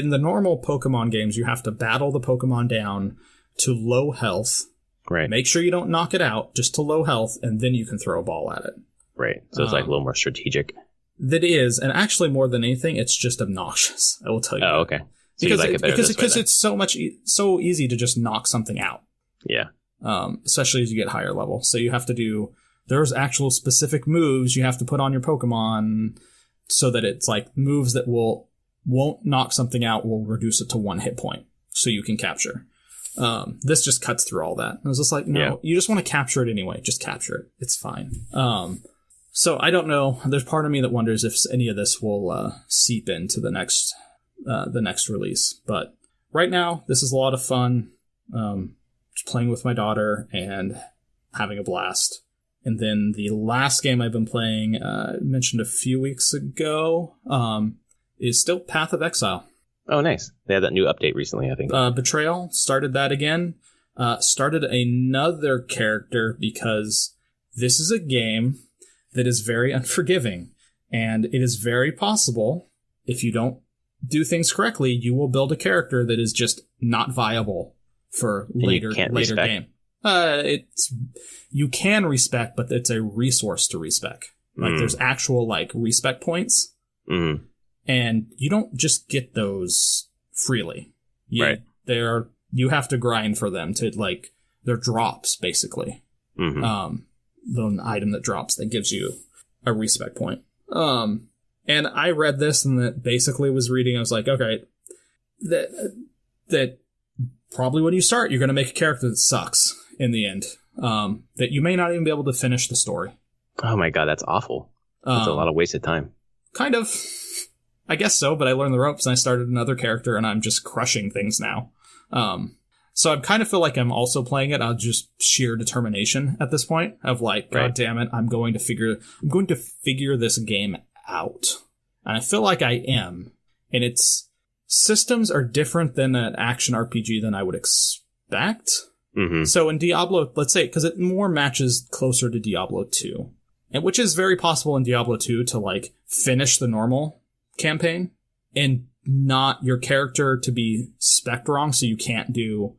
the normal Pokemon games, you have to battle the Pokemon down to low health. Right. Make sure you don't knock it out, just to low health, and then you can throw a ball at it. Right. So it's like a little more strategic. That is, and actually more than anything, it's just obnoxious. I will tell you. Oh, okay. So because it's so easy to just knock something out. Yeah. Especially as you get higher level. So you have to there's actual specific moves you have to put on your Pokemon so that it's like moves that won't knock something out, will reduce it to 1 hit point so you can capture. This just cuts through all that. I was just like, no, You just want to capture it anyway. Just capture it. It's fine. So I don't know. There's part of me that wonders if any of this will seep into the next release. But right now, this is a lot of fun. Just playing with my daughter and having a blast. And then the last game I've been playing, mentioned a few weeks ago, is still Path of Exile. Oh, nice. They had that new update recently, I think. Betrayal started that again. Started another character because this is a game that is very unforgiving. And it is very possible, if you don't do things correctly, you will build a character that is just not viable for later game. You can respec, but it's a resource to respec. Like there's actual like respec points. Mm-hmm. And you don't just get those freely. Right. You have to grind for them to, like, they're drops, basically. Mm-hmm. The item that drops that gives you a respec point. And I read this and that basically was reading, I was like, okay, that probably when you start, you're going to make a character that sucks in the end. That you may not even be able to finish the story. Oh my god, that's awful. That's a lot of wasted time. Kind of. I guess so, but I learned the ropes and I started another character and I'm just crushing things now. So I kind of feel like I'm also playing it on just sheer determination at this point of like, God damn it, I'm going to figure this game out. And I feel like I am. And its systems are different than an action RPG than I would expect. Mm-hmm. So in Diablo, let's say, because it more matches closer to Diablo 2, and which is very possible in Diablo 2 to like finish the normal campaign and not your character to be spec'd wrong, so you can't do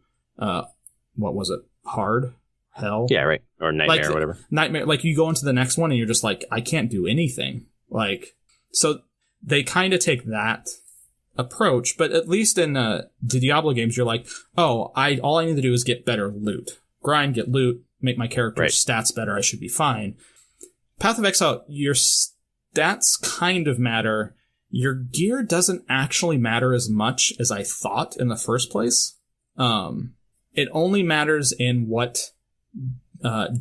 what was it? Hard? Hell? Yeah, right. Or Nightmare or whatever. Nightmare, like you go into the next one and you're just like, I can't do anything. Like, so they kind of take that approach, but at least in the Diablo games, you're like, oh, all I need to do is get better loot. Grind, get loot, make my character's stats better, I should be fine. Path of Exile, your stats kind of matter. Your gear doesn't actually matter as much as I thought in the first place. It only matters in what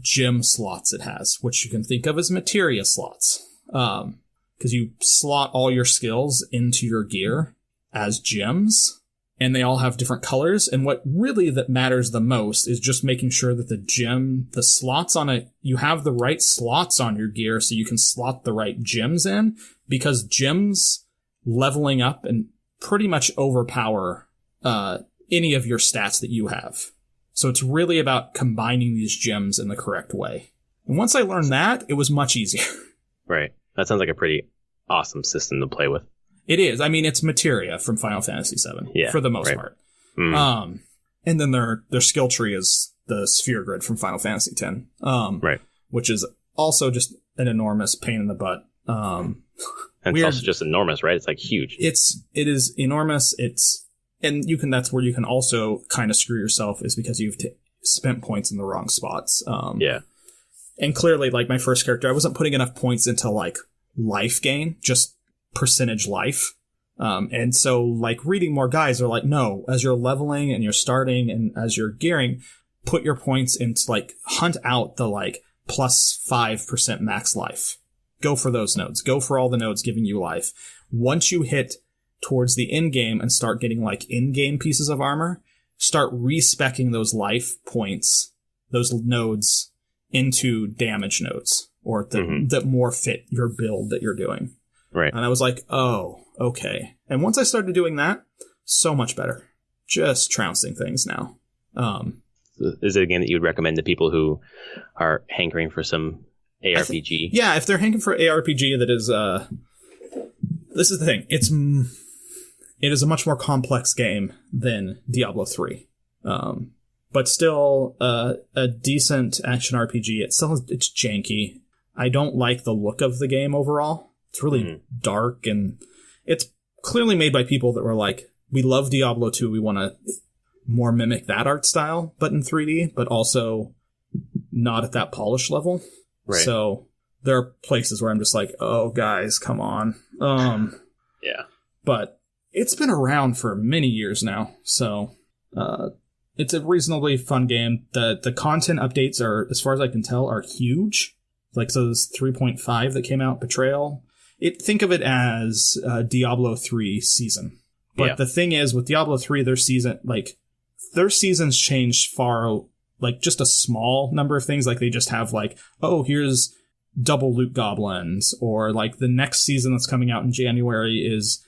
gem slots it has, which you can think of as materia slots. Because you slot all your skills into your gear as gems, and they all have different colors. And what really that matters the most is just making sure that the slots on it, you have the right slots on your gear so you can slot the right gems in, because gems leveling up and pretty much overpower any of your stats that you have. So it's really about combining these gems in the correct way. And once I learned that, it was much easier. Right. That sounds like a pretty awesome system to play with. It is. I mean, it's materia from Final Fantasy VII for the most part. Mm. And then their skill tree is the sphere grid from Final Fantasy X. Which is also just an enormous pain in the butt. And it's also just enormous, right? It's like huge. It is enormous. And that's where you can also kind of screw yourself, is because you've spent points in the wrong spots. And clearly, like my first character, I wasn't putting enough points into like life gain, just percentage life. And so like reading more guides are like, no, as you're leveling and you're starting and as you're gearing, put your points into like hunt out the like plus 5% max life. Go for those nodes. Go for all the nodes giving you life. Once you hit towards the end game and start getting like in-game pieces of armor, start respecking those life points, those nodes, into damage nodes, or that more fit your build that you're doing. Right. And I was like, oh, okay. And once I started doing that, so much better. Just trouncing things now. Is it a game that you would recommend to people who are hankering for some ARPG? Yeah, if they're hankering for ARPG that is... this is the thing. It is a much more complex game than Diablo 3. But still a decent action RPG. It's janky. I don't like the look of the game overall. It's really dark, and it's clearly made by people that were like, we love Diablo 2, we want to more mimic that art style, but in 3D, but also not at that polish level. Right. So there are places where I'm just like, oh, guys, come on. Yeah. But it's been around for many years now, so it's a reasonably fun game. The content updates are, as far as I can tell, are huge. Like, so this 3.5 that came out, Betrayal. Think of it as Diablo 3 season. But the thing is, with Diablo 3, their seasons change far, like, just a small number of things. Like, they just have, like, oh, here's double loot goblins. Or, like, the next season that's coming out in January is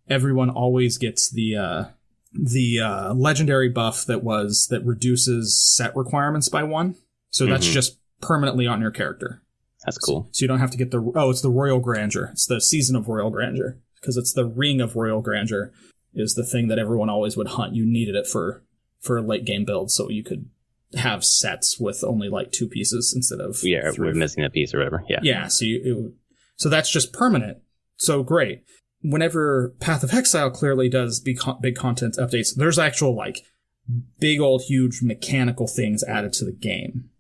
everyone always gets the legendary buff that reduces set requirements by 1. So that's just permanently on your character. That's cool. So you don't have to get it's the Royal Grandeur. It's the Season of Royal Grandeur. Because it's the Ring of Royal Grandeur is the thing that everyone always would hunt. You needed it for a late game build, so you could have sets with only like 2 pieces instead of 3. We're missing a piece or whatever. Yeah. Yeah, so that's just permanent. So great. Whenever Path of Exile clearly does big content updates, there's actual like big old huge mechanical things added to the game.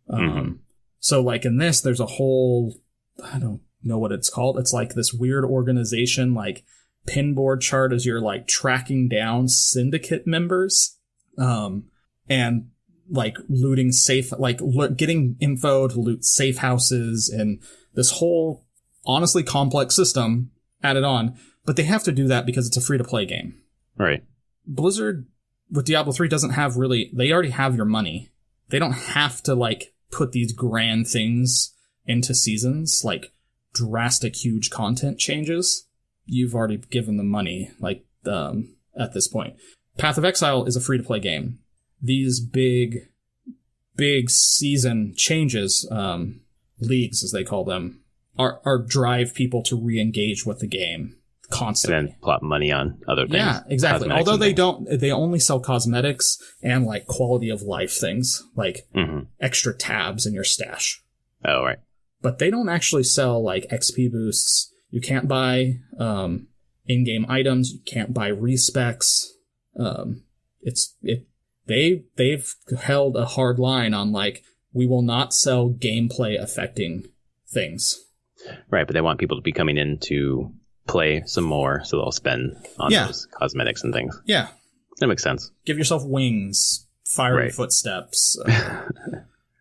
So like in this, there's a whole, I don't know what it's called. It's like this weird organization, like pinboard chart as you're like tracking down syndicate members, and like looting safe, like getting info to loot safe houses, and this whole honestly complex system. added on, but they have to do that because it's a free-to-play game. Right. Blizzard with Diablo 3 doesn't have really... They already have your money. They don't have to, like, put these grand things into seasons, like drastic, huge content changes. You've already given them money, like, at this point. Path of Exile is a free-to-play game. These big season changes, leagues, as they call them, are drive people to re-engage with the game constantly. And then plop money on other things. Yeah, exactly. Although they only sell cosmetics and like quality of life things, like extra tabs in your stash. Oh, right. But they don't actually sell like XP boosts. You can't buy in-game items. You can't buy respecs. They've held a hard line on like, we will not sell gameplay affecting things. Right, but they want people to be coming in to play some more, so they'll spend on those cosmetics and things. Yeah. That makes sense. Give yourself wings, fiery footsteps.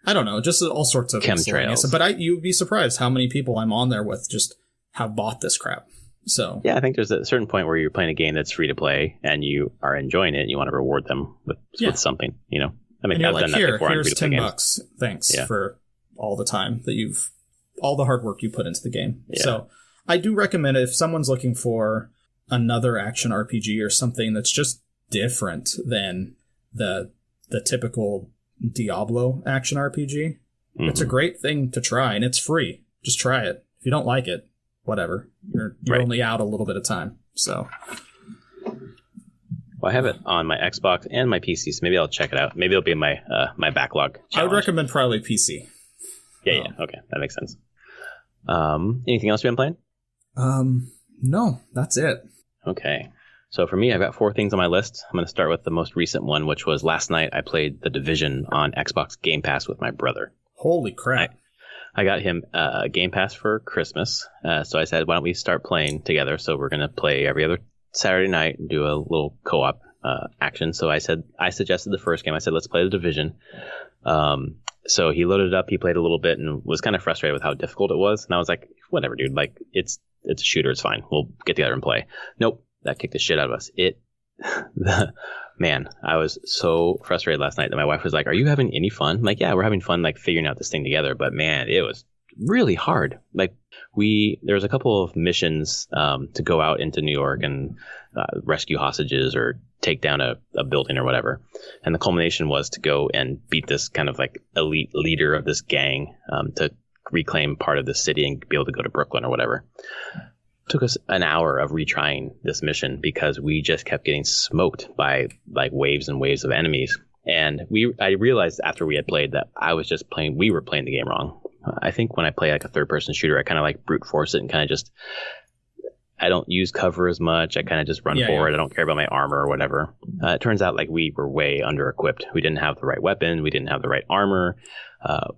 I don't know, just all sorts of chemtrails. But you'd be surprised how many people I'm on there with just have bought this crap. So yeah, I think there's a certain point where you're playing a game that's free to play and you are enjoying it and you want to reward them with something, you know. I mean, I've done that before. Here's $10. Thanks for all the time that all the hard work you put into the game. Yeah. So I do recommend it if someone's looking for another action RPG or something that's just different than the typical Diablo action RPG. It's a great thing to try, and it's free. Just try it. If you don't like it, whatever. You're only out a little bit of time. So, well, I have it on my Xbox and my PC, so maybe I'll check it out. Maybe it'll be in my my backlog challenge. I would recommend probably PC. Yeah. Okay, that makes sense. Anything else you've been playing? No, that's it. Okay. So for me, I've got 4 things on my list. I'm going to start with the most recent one, which was last night I played The Division on Xbox Game Pass with my brother. Holy crap. I got him Game Pass for Christmas. So I said, why don't we start playing together? So we're going to play every other Saturday night and do a little co-op action. So I suggested the first game. I said, let's play The Division. So he loaded it up. He played a little bit and was kind of frustrated with how difficult it was. And I was like, whatever, dude. Like, it's a shooter. It's fine. We'll get together and play. Nope. That kicked the shit out of us. Man, I was so frustrated last night that my wife was like, are you having any fun? I'm like, yeah, we're having fun, like figuring out this thing together. But man, it was really hard. Like there was a couple of missions to go out into New York and rescue hostages or take down a building or whatever. And the culmination was to go and beat this kind of like elite leader of this gang to reclaim part of the city and be able to go to Brooklyn or whatever. Took us an hour of retrying this mission because we just kept getting smoked by like waves and waves of enemies. And I realized after we had played that we were playing the game wrong. I think when I play like a third person shooter, I kind of like brute force it and kind of I don't use cover as much. I kind of just run forward. I don't care about my armor or whatever. It turns out like we were way under equipped. We didn't have the right weapon. We didn't have the right armor.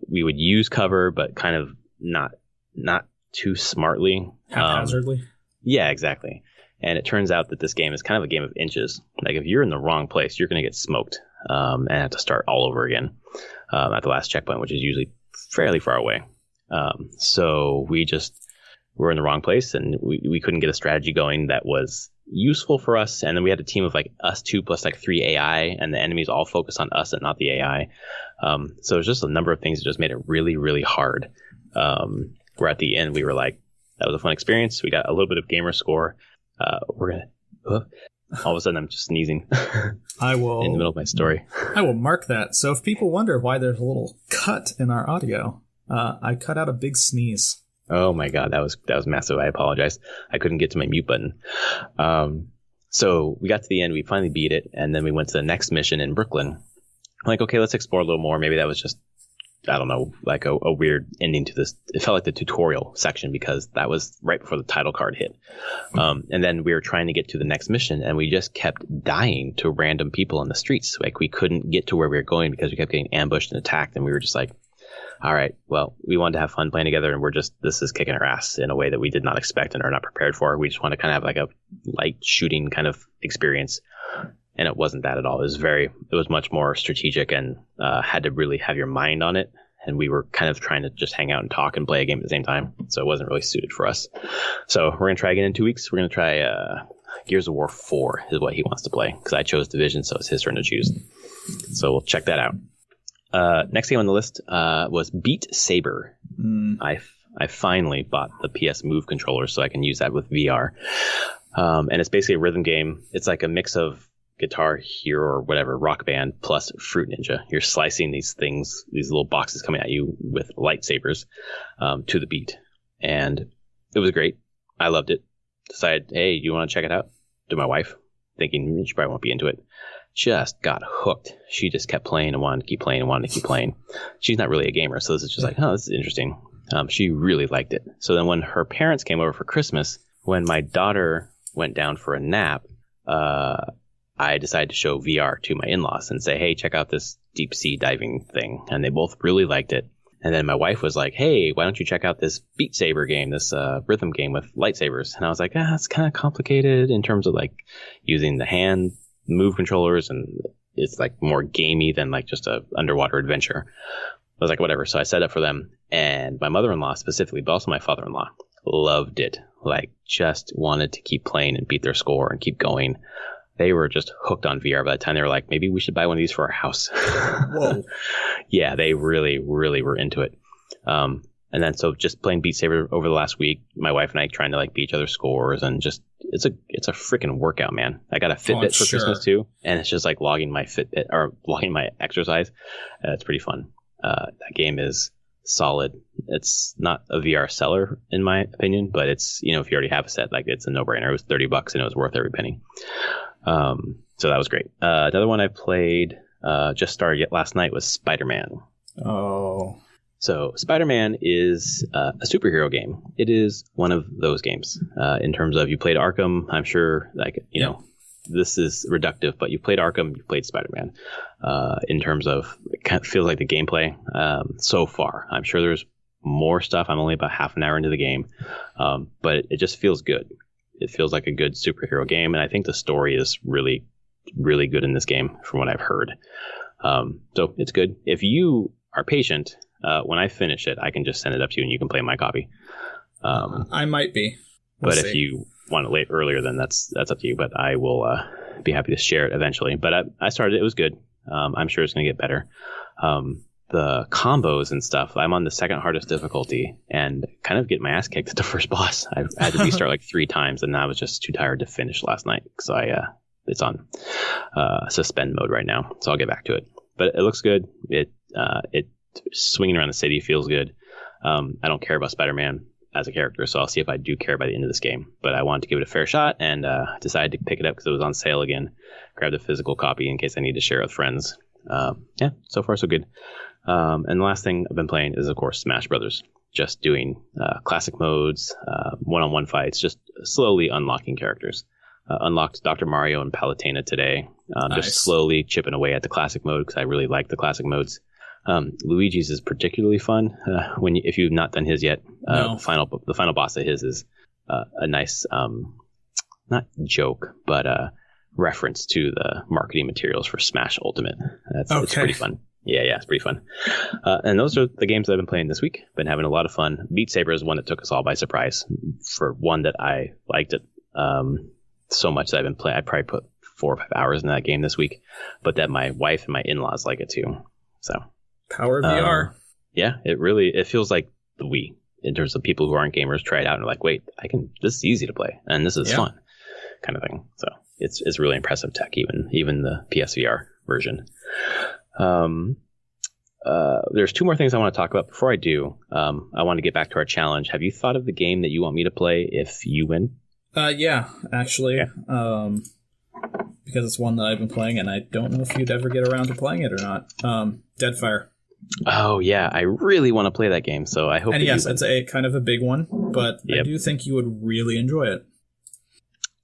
We would use cover, but kind of not too smartly. Haphazardly? Yeah, exactly. And it turns out that this game is kind of a game of inches. Like if you're in the wrong place, you're going to get smoked and have to start all over again at the last checkpoint, which is usually fairly far away. So we just were in the wrong place and we couldn't get a strategy going that was useful for us. And then we had a team of like us 2 plus like 3 AI, and the enemies all focus on us and not the AI. So it's just a number of things that just made it really, really hard. Where at the end we were like, that was a fun experience. We got a little bit of gamer score. All of a sudden I'm just sneezing. I will in the middle of my story. I will mark that. So if people wonder why there's a little cut in our audio, I cut out a big sneeze. Oh my God, that was massive. I apologize. I couldn't get to my mute button. So we got to the end. We finally beat it, and then we went to the next mission in Brooklyn. I'm like, okay, let's explore a little more. Maybe that was just, I don't know, like a weird ending to this. It felt like the tutorial section because that was right before the title card hit. And then we were trying to get to the next mission, and we just kept dying to random people on the streets. Like we couldn't get to where we were going because we kept getting ambushed and attacked, and we were just like, all right, well, we wanted to have fun playing together, and this is kicking our ass in a way that we did not expect and are not prepared for. We just want to kind of have like a light shooting kind of experience. And it wasn't that at all. It was much more strategic and had to really have your mind on it. and we were kind of trying to just hang out and talk and play a game at the same time. So it wasn't really suited for us. So we're going to try again in 2 weeks. We're going to try Gears of War 4 is what he wants to play, because I chose Division, so it's his turn to choose. So we'll check that out. Next game on the list was Beat Saber. I finally bought the PS Move controller so I can use that with VR. And it's basically a rhythm game. It's like a mix of Guitar Hero or whatever, Rock Band, plus Fruit Ninja. You're slicing these things, these little boxes coming at you with lightsabers to the beat. And it was great. I loved it. Decided, hey, you want to check it out? To my wife, thinking she probably won't be into it. Just got hooked. She just kept playing and wanted to keep playing and wanted to keep playing. She's not really a gamer, so this is just like, oh, this is interesting. She really liked it. So then when her parents came over for Christmas, when my daughter went down for a nap, I decided to show VR to my in-laws and say, hey, check out this deep sea diving thing. And they both really liked it. And then my wife was like, hey, why don't you check out this Beat Saber game, this rhythm game with lightsabers? And I was like, it's kind of complicated in terms of like using the hand move controllers, and it's like more gamey than like just a underwater adventure. I was like, whatever. So I set up for them, and my mother-in-law specifically, but also my father-in-law, loved it. Like, just wanted to keep playing and beat their score and keep going. They were just hooked on VR by the time they were like, maybe we should buy one of these for our house. Whoa. Yeah, they really, really were into it. And then so just playing Beat Saber over the last week, my wife and I trying to like beat each other's scores, and just it's a freaking workout, man. I got a Fitbit for Christmas too, and it's just like logging my Fitbit or logging my exercise. It's pretty fun. That game is solid. It's not a VR seller in my opinion, but it's, you know, if you already have a set, like, it's a no-brainer. It was $30 and it was worth every penny. So that was great. Another one I played just started yet last night was Spider-Man. Oh. So Spider-Man is a superhero game. It is one of those games in terms of, you played Arkham. I'm sure, like, you know, this is reductive, but you played Arkham, you played Spider-Man. In terms of, it kind of feels like the gameplay so far. I'm sure there's more stuff. I'm only about half an hour into the game, but it just feels good. It feels like a good superhero game, and I think the story is really, really good in this game from what I've heard. So it's good. If you are patient, when I finish it, I can just send it up to you and you can play my copy. I might be. We'll see. If you want it earlier, then that's up to you. But I will be happy to share it eventually. But I started. It was good. I'm sure it's going to get better. The combos and stuff, I'm on the second hardest difficulty and kind of get my ass kicked at the first boss. I had to restart like 3 times, and I was just too tired to finish last night. So it's on suspend mode right now. So I'll get back to it. But it looks good. It swinging around the city feels good. I don't care about Spider-Man as a character, so I'll see if I do care by the end of this game. But I wanted to give it a fair shot, and decided to pick it up because it was on sale again. Grabbed a physical copy in case I need to share with friends. Yeah, so far so good. And the last thing I've been playing is, of course, Smash Brothers. Just doing classic modes, one-on-one fights, just slowly unlocking characters. Unlocked Dr. Mario and Palutena today. Nice. Just slowly chipping away at the classic mode because I really like the classic modes. Luigi's is particularly fun if you've not done his yet. No. The final boss of his is a nice, not joke, but reference to the marketing materials for Smash Ultimate. It's pretty fun. Yeah, it's pretty fun. And those are the games that I've been playing this week. Been having a lot of fun. Beat Saber is one that took us all by surprise. For one that I liked it so much that I've been playing. I probably put 4 or 5 hours in that game this week, but that my wife and my in-laws like it too. So power of VR. Yeah, it feels like the Wii in terms of people who aren't gamers try it out and are like, wait, this is easy to play and this is fun, kind of thing. So it's really impressive tech, even the PSVR version. There's 2 more things I want to talk about. Before I do, I want to get back to our challenge. Have you thought of the game that you want me to play if you win? Yeah, actually. Yeah. Because it's one that I've been playing, and I don't know if you'd ever get around to playing it or not. Deadfire. Oh, yeah. I really want to play that game, so I hope. And yes, it's a kind of a big one, but I do think you would really enjoy it.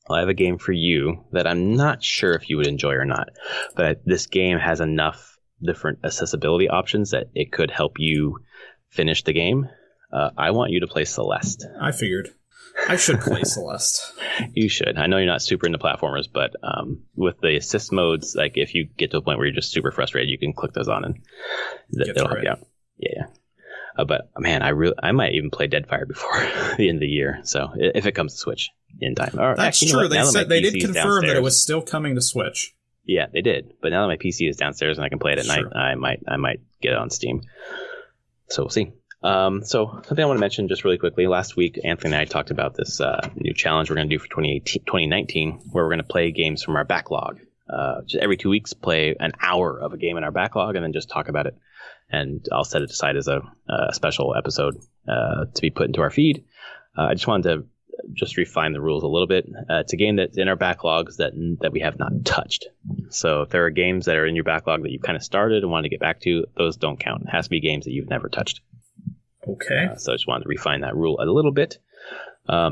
Well, I have a game for you that I'm not sure if you would enjoy or not, but this game has enough different accessibility options that it could help you finish the game. I want you to play Celeste. I figured. I should play Celeste. You should. I know you're not super into platformers, but with the assist modes, like if you get to a point where you're just super frustrated, you can click those on and it'll help you out. Yeah. But man, I might even play Deadfire before the end of the year. So if it comes to Switch in time. Or that's true. They said they did confirm that it was still coming to Switch. Yeah, they did. But now that my PC is downstairs and I can play it at night, I might get it on Steam. So we'll see. So something I want to mention just really quickly. Last week, Anthony and I talked about this new challenge we're going to do for 2019, where we're going to play games from our backlog. Just every 2 weeks, play an hour of a game in our backlog and then just talk about it. And I'll set it aside as a special episode to be put into our feed. I just wanted to just refine the rules a little bit. It's a game that's in our backlogs that we have not touched. So if there are games that are in your backlog that you've kind of started and want to get back to, those don't count. It has to be games that you've never touched. Okay. So I just wanted to refine that rule a little bit,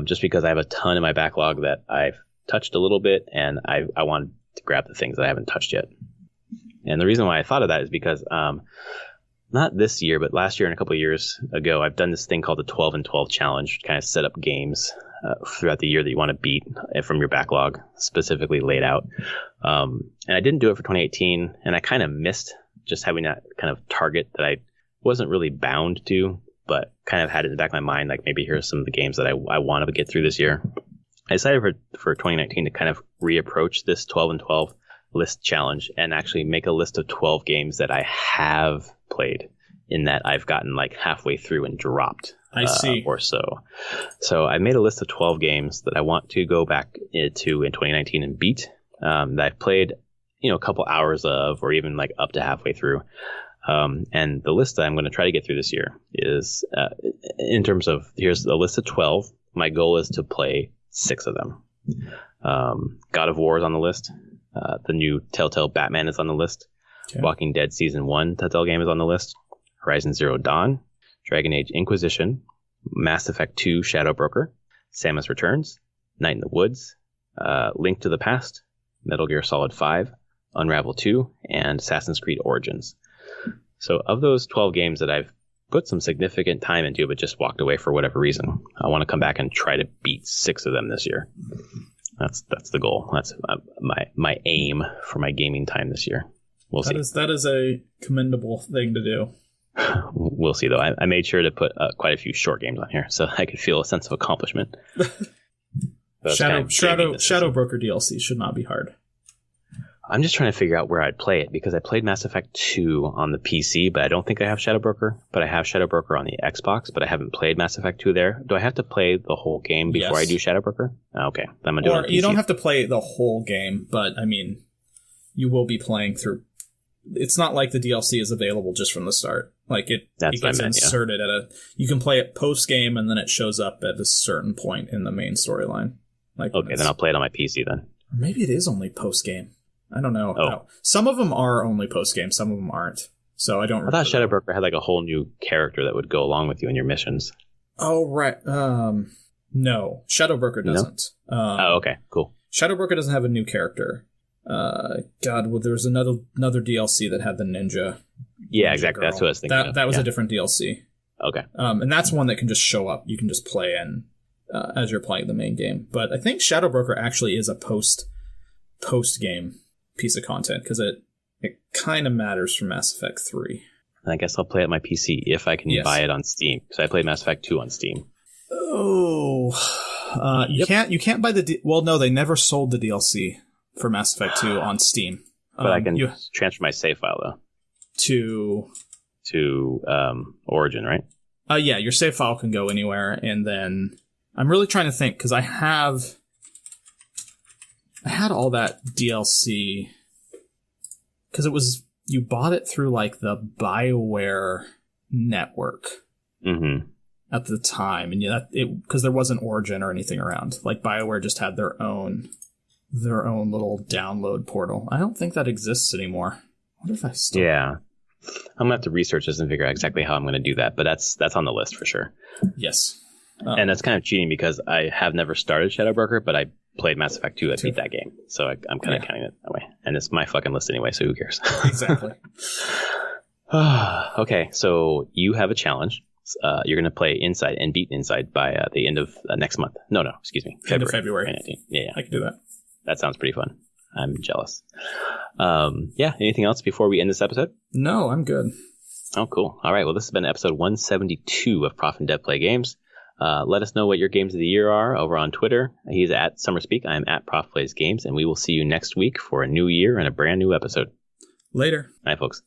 just because I have a ton in my backlog that I've touched a little bit, and I wanted to grab the things that I haven't touched yet. And the reason why I thought of that is because not this year, but last year and a couple of years ago, I've done this thing called the 12 and 12 challenge, kind of set up games throughout the year that you want to beat from your backlog, specifically laid out. And I didn't do it for 2018, and I kind of missed just having that kind of target that I wasn't really bound to, but kind of had it in the back of my mind, like maybe here's some of the games that I want to get through this year. I decided for 2019 to kind of reapproach this 12 and 12 list challenge and actually make a list of 12 games that I have played, in that I've gotten like halfway through and dropped. I see. Or so. So I made a list of 12 games that I want to go back into in 2019 and beat, that I've played, a couple hours of, or even like up to halfway through. And the list that I'm going to try to get through this year is, in terms of, here's a list of 12. My goal is to play 6 of them. God of War is on the list. The new Telltale Batman is on the list. Okay. Walking Dead Season 1 Telltale game is on the list. Horizon Zero Dawn, Dragon Age Inquisition, Mass Effect 2 Shadow Broker, Samus Returns, Night in the Woods, Link to the Past, Metal Gear Solid 5, Unravel 2, and Assassin's Creed Origins. So of those 12 games that I've put some significant time into but just walked away for whatever reason, I want to come back and try to beat 6 of them this year. That's the goal. That's my aim for my gaming time this year. We'll see. That is a commendable thing to do. We'll see, though. I made sure to put quite a few short games on here so I could feel a sense of accomplishment. Shadow Broker DLC should not be hard. I'm just trying to figure out where I'd play it, because I played Mass Effect 2 on the PC, but I don't think I have Shadow Broker. But I have Shadow Broker on the Xbox, but I haven't played Mass Effect 2 there. Do I have to play the whole game before I do Shadow Broker? Okay. I'm gonna do it on PC. You don't have to play the whole game, but I mean, you will be playing through. It's not like the DLC is available just from the start. Like it gets inserted at a. You can play it post game, and then it shows up at a certain point in the main storyline. Like okay, then I'll play it on my PC then. Or maybe it is only post game. I don't know. Oh. No. Some of them are only post game. Some of them aren't. So I don't. I thought Shadow Broker had like a whole new character that would go along with you in your missions. Oh right. No, Shadow Broker doesn't. No? Okay, cool. Shadow Broker doesn't have a new character. There was another DLC that had the ninja. Yeah, exactly. Girl. That's what I was thinking. That was a different DLC. Okay. And that's one that can just show up. You can just play in as you're playing the main game. But I think Shadow Broker actually is a post game piece of content, because it kind of matters for Mass Effect 3. I guess I'll play it on my PC if I can buy it on Steam, because I played Mass Effect 2 on Steam. Oh, you can't buy well, no, they never sold the DLC for Mass Effect 2 on Steam. But I can transfer my save file though to Origin, right? Yeah, your save file can go anywhere, and then I'm really trying to think, because I had all that DLC, because you bought it through like the BioWare network at the time, and because there wasn't Origin or anything around. Like BioWare just had their own little download portal. I don't think that exists anymore. What if I still? Yeah, I'm gonna have to research this and figure out exactly how I'm gonna do that. But that's on the list for sure. Yes, and that's kind of cheating because I have never started Shadow Broker, but I played Mass Effect 2. I beat that game, so I'm kind of counting it that way. And it's my fucking list anyway, so who cares? Exactly. Okay, so you have a challenge. You're going to play Inside and beat Inside by the end of next month. No, excuse me. End of February. Yeah. I can do that. That sounds pretty fun. I'm jealous. Anything else before we end this episode? No, I'm good. Oh, cool. All right. Well, this has been episode 172 of Prof and Dev Play Games. Let us know what your games of the year are over on Twitter. He's at SummerSpeak. I am at Prof Plays Games, and we will see you next week for a new year and a brand new episode. Later. All right, folks.